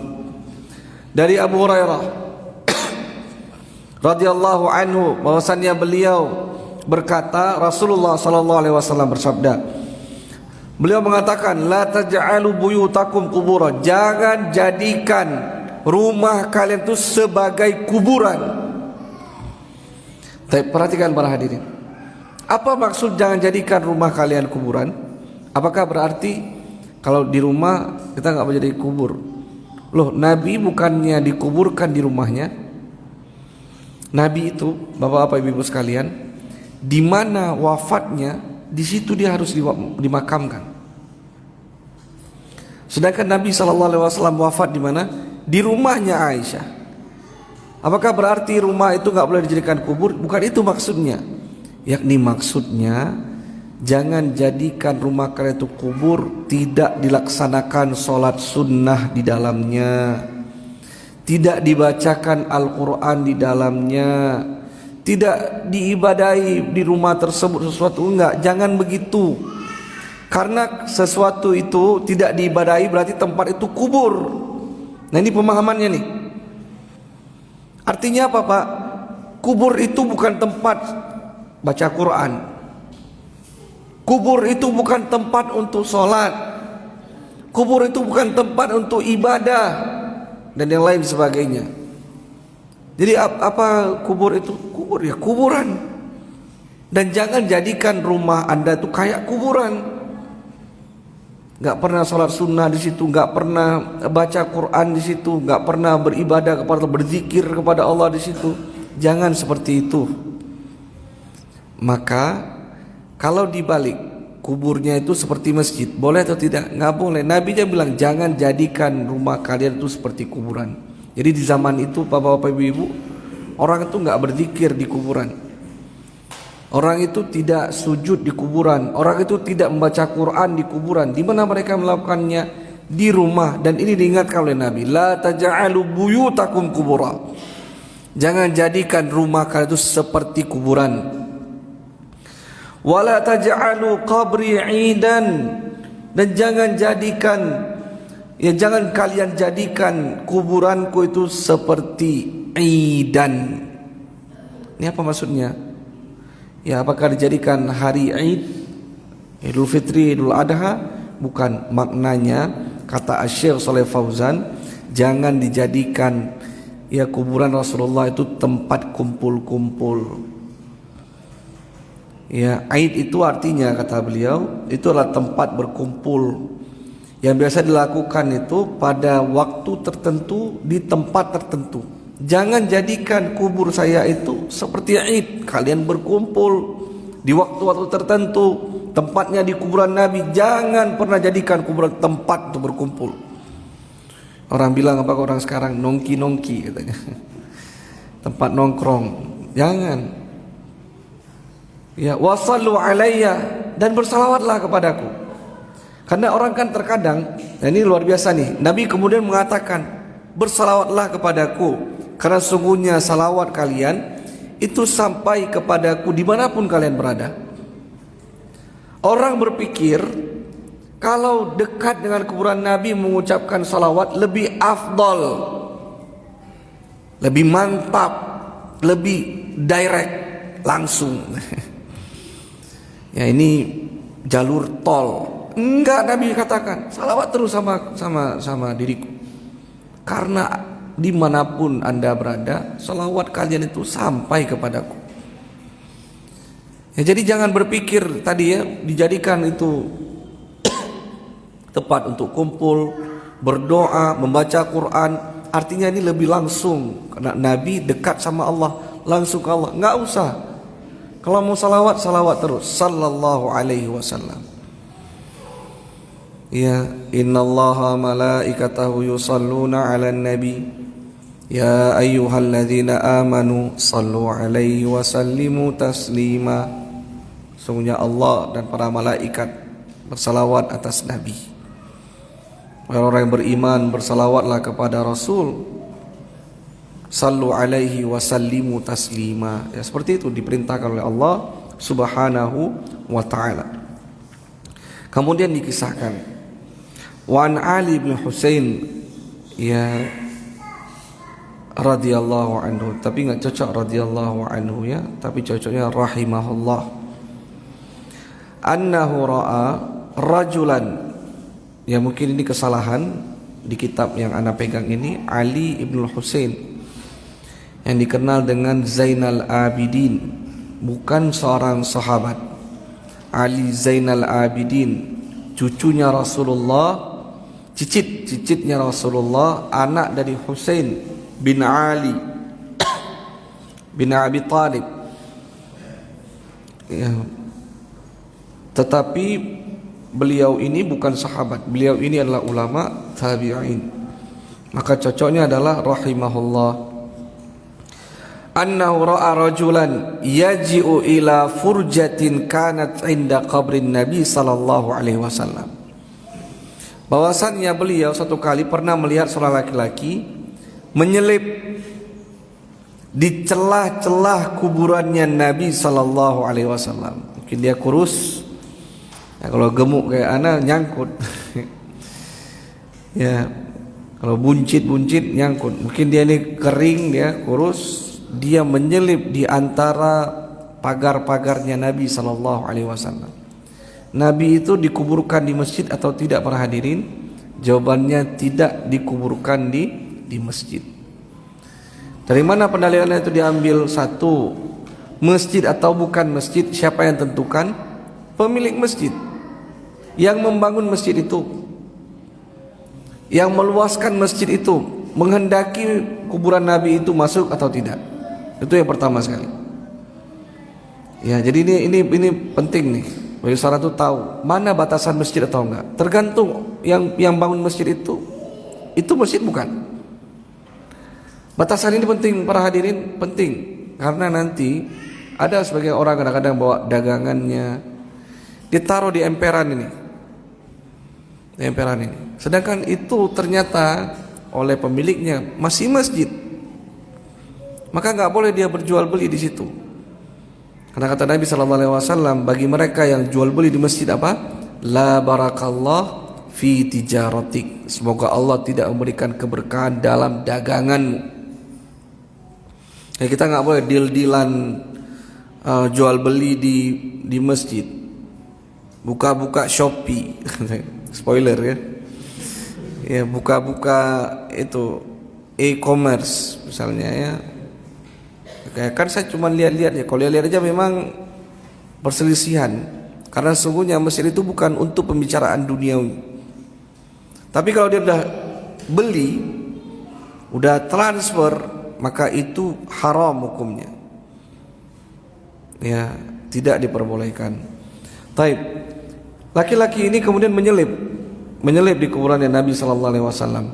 Dari Abu Hurairah radhiyallahu anhu bahwasannya beliau berkata, Rasulullah sallallahu alaihi wasallam bersabda, beliau mengatakan, la taj'alu buyutakum qubura, jangan jadikan rumah kalian itu sebagai kuburan. Tapi perhatikan para hadirin, apa maksud jangan jadikan rumah kalian kuburan? Apakah berarti kalau di rumah kita nggak menjadi kubur? Loh, Nabi bukannya dikuburkan di rumahnya? Nabi itu, bapak-bapak ibu-ibu sekalian, di mana wafatnya, di situ dia harus dimakamkan. Sedangkan Nabi SAW wafat di mana? Di rumahnya Aisyah. Apakah berarti rumah itu nggak boleh dijadikan kubur? Bukan itu maksudnya. Yakni maksudnya, jangan jadikan rumah kalian itu kubur, tidak dilaksanakan sholat sunnah di dalamnya, tidak dibacakan Al-Quran di dalamnya, tidak diibadahi di rumah tersebut sesuatu, enggak, jangan begitu. Karena sesuatu itu tidak diibadahi berarti tempat itu kubur. Nah, ini pemahamannya nih. Artinya apa, Pak? Kubur itu bukan tempat baca Quran. Kubur itu bukan tempat untuk sholat. Kubur itu bukan tempat untuk ibadah dan yang lain sebagainya. Jadi apa kubur itu? Kubur ya kuburan. Dan jangan jadikan rumah Anda itu kayak kuburan. Gak pernah sholat sunnah di situ, gak pernah baca Quran di situ, gak pernah beribadah kepada, berzikir kepada Allah di situ. Jangan seperti itu. Maka kalau dibalik, kuburnya itu seperti masjid, boleh atau tidak? Nggak boleh. Nabi dia bilang jangan jadikan rumah kalian itu seperti kuburan. Jadi di zaman itu bapak-bapak ibu-ibu, orang itu nggak berzikir di kuburan, orang itu tidak sujud di kuburan, orang itu tidak membaca Quran di kuburan. Di mana mereka melakukannya? Di rumah. Dan ini diingatkan oleh Nabi, la taj'alu buyutakum qubura, jangan jadikan rumah kalian itu seperti kuburan. Wala taj'alu qabri 'idan, dan jangan kalian jadikan kuburanku itu seperti 'idan. Ini apa maksudnya? Ya, apakah dijadikan hari 'id, Idul Fitri, Idul Adha? Bukan. Maknanya kata Syekh Shalih Fauzan, jangan dijadikan ya kuburan Rasulullah itu tempat kumpul-kumpul. Ya, Aid itu artinya kata beliau itu adalah tempat berkumpul yang biasa dilakukan itu pada waktu tertentu di tempat tertentu. Jangan jadikan kubur saya itu seperti Aid, kalian berkumpul di waktu-waktu tertentu, tempatnya di kuburan Nabi. Jangan pernah jadikan kuburan tempat untuk berkumpul. Orang bilang apa orang sekarang nongki-nongki katanya, tempat nongkrong. Jangan. Ya, wasallu alayya, dan bersalawatlah kepadaku. Karena orang kan terkadang, nah ini luar biasa nih, Nabi kemudian mengatakan bersalawatlah kepadaku, karena sungguhnya salawat kalian itu sampai kepadaku dimanapun kalian berada. Orang berpikir kalau dekat dengan kuburan Nabi mengucapkan salawat lebih afdol, lebih mantap, lebih direct, langsung. Ya, ini jalur tol. Enggak, Nabi katakan salawat terus sama diriku, karena dimanapun Anda berada, salawat kalian itu sampai kepadaku. Ya, jadi jangan berpikir tadi ya dijadikan itu tempat untuk kumpul, berdoa, membaca Quran. Artinya ini lebih langsung, karena Nabi dekat sama Allah, langsung ke Allah. Enggak usah. Kalau mau salawat, salawat terus, sallallahu alaihi wasallam. Ya, innallaha malaikatahu yusalluna 'alan nabi Ya ayyuhalladzina amanu sallu alaihi wa sallimu taslima. Sungguhnya Allah dan para malaikat bersalawat atas Nabi. Orang-orang yang beriman bersalawatlah kepada Rasul. Sallu alaihi wa sallimu taslima. Ya, seperti itu diperintahkan oleh Allah Subhanahu wa taala. Kemudian dikisahkan Wan Ali bin Husain ya radhiyallahu anhu, tapi enggak cocok radhiyallahu anhu ya, tapi cocoknya rahimahullah. Annahu ra'a rajulan. Ya mungkin ini kesalahan di kitab yang ana pegang ini, Ali ibn Husain yang dikenal dengan Zainal Abidin, bukan seorang sahabat. Ali Zainal Abidin, cucunya Rasulullah, cicitnya Rasulullah, anak dari Husain bin Ali bin Abi Thalib ya. Tetapi beliau ini bukan sahabat, beliau ini adalah ulama tabi'in, maka cocoknya adalah rahimahullah. Annahu ra'a rajulan yaji'u ila furjatin kanat inda qabrin Nabi sallallahu alaihi wasallam. Bahwasannya beliau satu kali pernah melihat seorang laki-laki menyelip di celah-celah kuburannya Nabi sallallahu alaihi wasallam. Mungkin dia kurus. Ya, kalau gemuk kayak ana nyangkut. Ya, kalau buncit nyangkut. Mungkin dia ini kering, dia kurus, dia menyelip di antara pagar-pagarnya Nabi sallallahu alaihi wasallam. Nabi itu dikuburkan di masjid atau tidak para hadirin? Jawabannya tidak dikuburkan di masjid. Dari mana pendalilannya itu diambil? Satu, masjid atau bukan masjid, siapa yang tentukan? Pemilik masjid yang membangun masjid itu, yang meluaskan masjid itu, menghendaki kuburan Nabi itu masuk atau tidak. Itu yang pertama sekali. Ya, jadi ini penting nih. Bagi seorang itu tahu mana batasan masjid atau enggak. Tergantung yang bangun masjid itu masjid bukan. Batasan ini penting para hadirin, penting karena nanti ada sebagian orang kadang-kadang bawa dagangannya ditaruh di emperan ini. Sedangkan itu ternyata oleh pemiliknya masih masjid. Maka enggak boleh dia berjual beli di situ. Karena kata Nabi sallallahu alaihi wasallam, bagi mereka yang jual beli di masjid apa? La barakallah fi tijaratik. Semoga Allah tidak memberikan keberkahan dalam daganganmu. Ya, kita nggak boleh deal-dealan jual beli di masjid, buka-buka Shopee, spoiler ya, ya buka-buka itu e-commerce misalnya ya. Kan saya cuma lihat-lihat ya, kalau lihat-lihat aja memang perselisihan, karena sesungguhnya masjid itu bukan untuk pembicaraan duniawi. Tapi kalau dia udah beli, udah transfer, maka itu haram hukumnya. Ya, tidak diperbolehkan. Taib. Laki-laki ini kemudian menyelip di kuburannya Nabi sallallahu alaihi wasallam.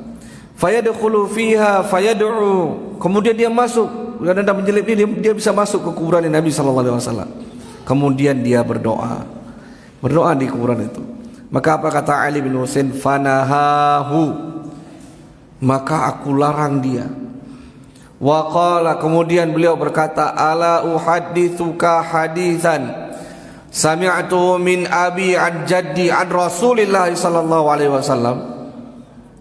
Fayadkhulu fiha fayad'u. Kemudian dia masuk, dan ada menyelip ini dia bisa masuk ke kuburannya Nabi sallallahu alaihi wasallam. Kemudian dia berdoa di kuburan itu. Maka apa kata Ali bin Husain? Fanahahu. Maka aku larang dia. Wa qala, kemudian beliau berkata, ala uhadditsuka haditsan sami'tuhu min abi an jaddi an Rasulillah sallallahu alaihi wasallam.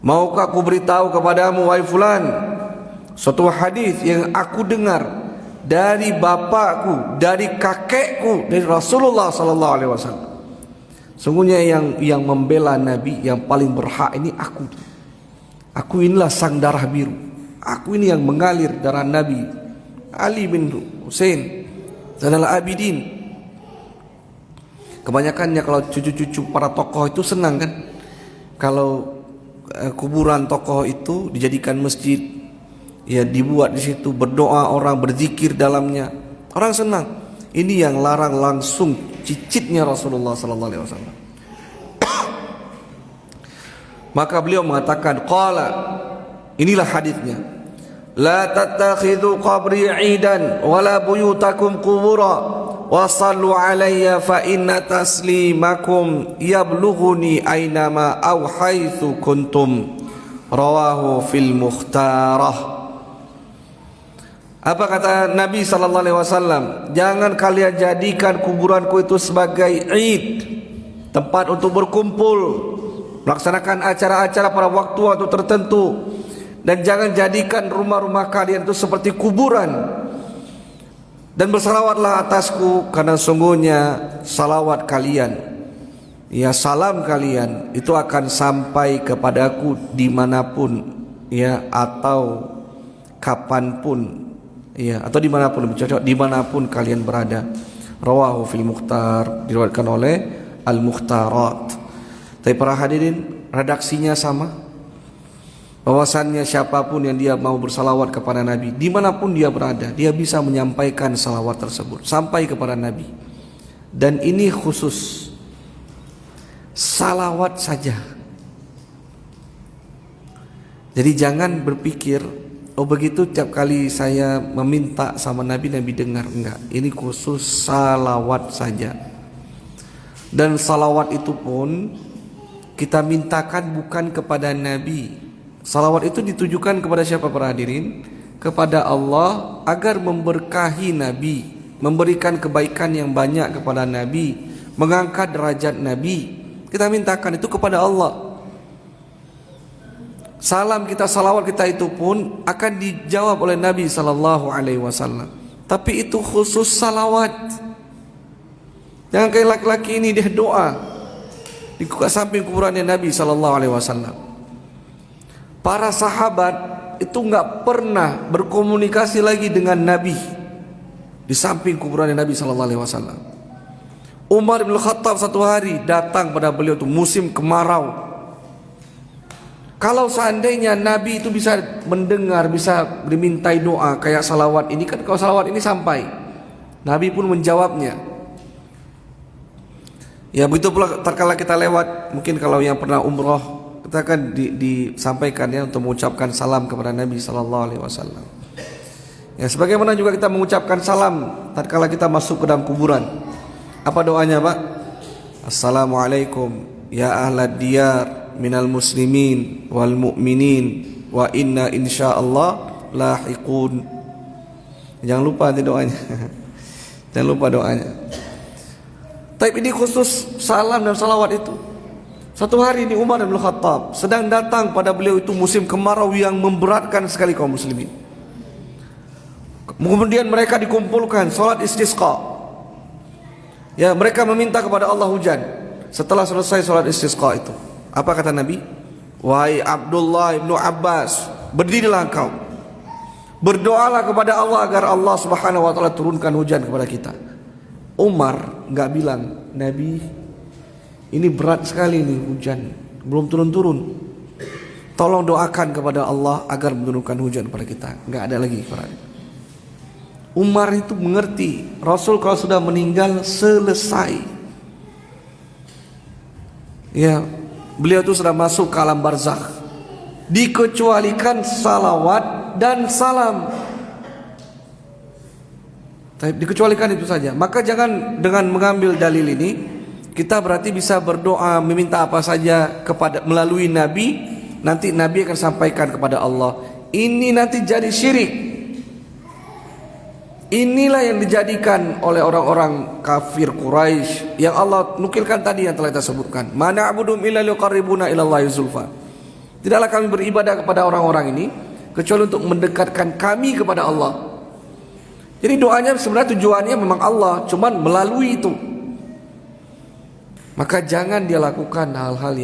Maukah aku beritahu kepadamu wahai fulan suatu hadis yang aku dengar dari bapakku, dari kakekku, dari Rasulullah sallallahu alaihi wasallam. Sungguhnya yang membela Nabi yang paling berhak ini aku. Aku inilah sang darah biru. Aku ini yang mengalir darah Nabi Ali bin Husain Zainal Abidin. Kebanyakannya kalau cucu-cucu para tokoh itu senang kan, kalau kuburan tokoh itu dijadikan masjid, ya dibuat di situ, berdoa orang, berzikir dalamnya, orang senang. Ini yang larang langsung cicitnya Rasulullah sallallahu alaihi wasallam. Maka beliau mengatakan, qala, inilah hadisnya, la tattakhidhu qabri 'idan wala buyutakum qubura wa sallu alayya fa inna taslimakum yablughuni aynama aw haitsu kuntum. Rawahu fil Mukhtarah. Apa kata Nabi sallallahu alaihi wasallam? Jangan kalian jadikan kuburanku itu sebagai id, tempat untuk berkumpul, melaksanakan acara-acara pada waktu-waktu tertentu, dan jangan jadikan rumah-rumah kalian itu seperti kuburan. Dan bersalawatlah atasku, karena sungguhnya salawat kalian, ya salam kalian itu akan sampai kepadaku dimanapun, ya atau kapanpun, ya atau dimanapun, lebih cocok dimanapun kalian berada. Rawahu fil Mukhtar, diriwayatkan oleh Al-Mukhtarat. Tapi para hadirin, redaksinya sama, bahwasannya siapapun yang dia mau bersalawat kepada Nabi, dimanapun dia berada, dia bisa menyampaikan salawat tersebut sampai kepada Nabi. Dan ini khusus salawat saja. Jadi jangan berpikir, oh begitu tiap kali saya meminta sama Nabi, Nabi dengar. Enggak, ini khusus salawat saja. Dan salawat itu pun kita mintakan bukan kepada Nabi. Salawat itu ditujukan kepada siapa para hadirin? Kepada Allah, agar memberkahi Nabi, memberikan kebaikan yang banyak kepada Nabi, mengangkat derajat Nabi. Kita mintakan itu kepada Allah. Salam kita, salawat kita itu pun akan dijawab oleh Nabi sallallahu alaihi wasallam. Tapi itu khusus salawat. Jangan kayak laki-laki ini dia doa di samping kuburannya Nabi sallallahu alaihi wasallam. Para sahabat itu enggak pernah berkomunikasi lagi dengan Nabi di samping kuburannya Nabi sallallahu alaihi wasallam. Umar bin Khattab satu hari datang pada beliau itu musim kemarau. Kalau seandainya Nabi itu bisa mendengar, bisa dimintai doa kayak salawat ini, kan kalau salawat ini sampai, Nabi pun menjawabnya. Ya begitu pula terkala kita lewat, mungkin kalau yang pernah umroh, kita akan disampaikan ya untuk mengucapkan salam kepada Nabi sallallahu alaihi wasallam. Ya sebagaimana juga kita mengucapkan salam tatkala kita masuk ke dalam kuburan. Apa doanya, Pak? Assalamualaikum ya ahlad diyar minal muslimin wal mu'minin wa inna insyaallah lahiqun. Jangan lupa nanti doanya. Jangan lupa doanya. Tapi ini khusus salam dan salawat itu. Satu hari ini Umar bin Khattab sedang datang pada beliau itu musim kemarau yang memberatkan sekali kaum muslimin. Kemudian mereka dikumpulkan salat istisqa. Ya, mereka meminta kepada Allah hujan. Setelah selesai salat istisqa itu, apa kata Nabi? Wahai Abdullah ibnu Abbas, berdirilah engkau, berdoalah kepada Allah agar Allah subhanahu wa ta'ala turunkan hujan kepada kita. Umar enggak bilang, Nabi ini berat sekali nih hujan, belum turun-turun, tolong doakan kepada Allah agar menurunkan hujan kepada kita. Enggak ada lagi. Umar itu mengerti Rasul kalau sudah meninggal selesai. Ya, beliau itu sudah masuk ke alam barzakh, dikecualikan salawat dan salam. Dikecualikan itu saja. Maka jangan dengan mengambil dalil ini kita berarti bisa berdoa meminta apa saja kepada melalui Nabi, nanti Nabi akan sampaikan kepada Allah. Ini nanti jadi syirik. Inilah yang dijadikan oleh orang-orang kafir Quraisy yang Allah nukilkan tadi yang telah kita sebutkan. Mana abudum illa liqarribuna ilallahi zulfa. Tidaklah kami beribadah kepada orang-orang ini kecuali untuk mendekatkan kami kepada Allah. Jadi doanya sebenarnya tujuannya memang Allah, cuman melalui itu. Maka jangan dia lakukan hal-hal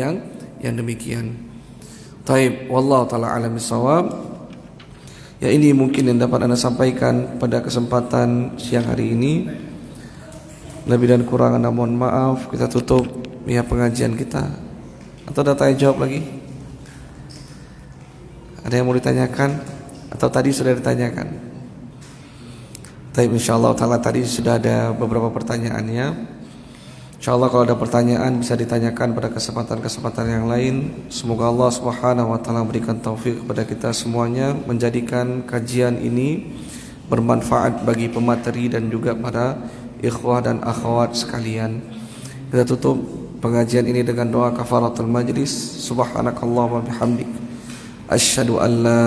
yang demikian. Taib, wallahu taala alam bisawab. Ya ini mungkin yang dapat Anda sampaikan pada kesempatan siang hari ini. Lebih dan kurang Anda mohon maaf. Kita tutup ya pengajian kita. Atau ada tanya jawab lagi? Ada yang mau ditanyakan? Atau tadi sudah ditanyakan? Tapi insyaallah ta'ala tadi sudah ada beberapa pertanyaannya. Insyaallah kalau ada pertanyaan bisa ditanyakan pada kesempatan-kesempatan yang lain. Semoga Allah Subhanahu wa taala berikan taufik kepada kita semuanya menjadikan kajian ini bermanfaat bagi pemateri dan juga para ikhwah dan akhwat sekalian. Kita tutup pengajian ini dengan doa kafaratul majlis. Subhanakallahumma bihamdik asyhadu an la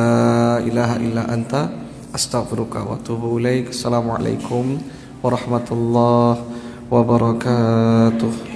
ilaha illa anta astaghfiruka wa atubu ilaik. Assalamualaikum warahmatullahi wabarakatuh.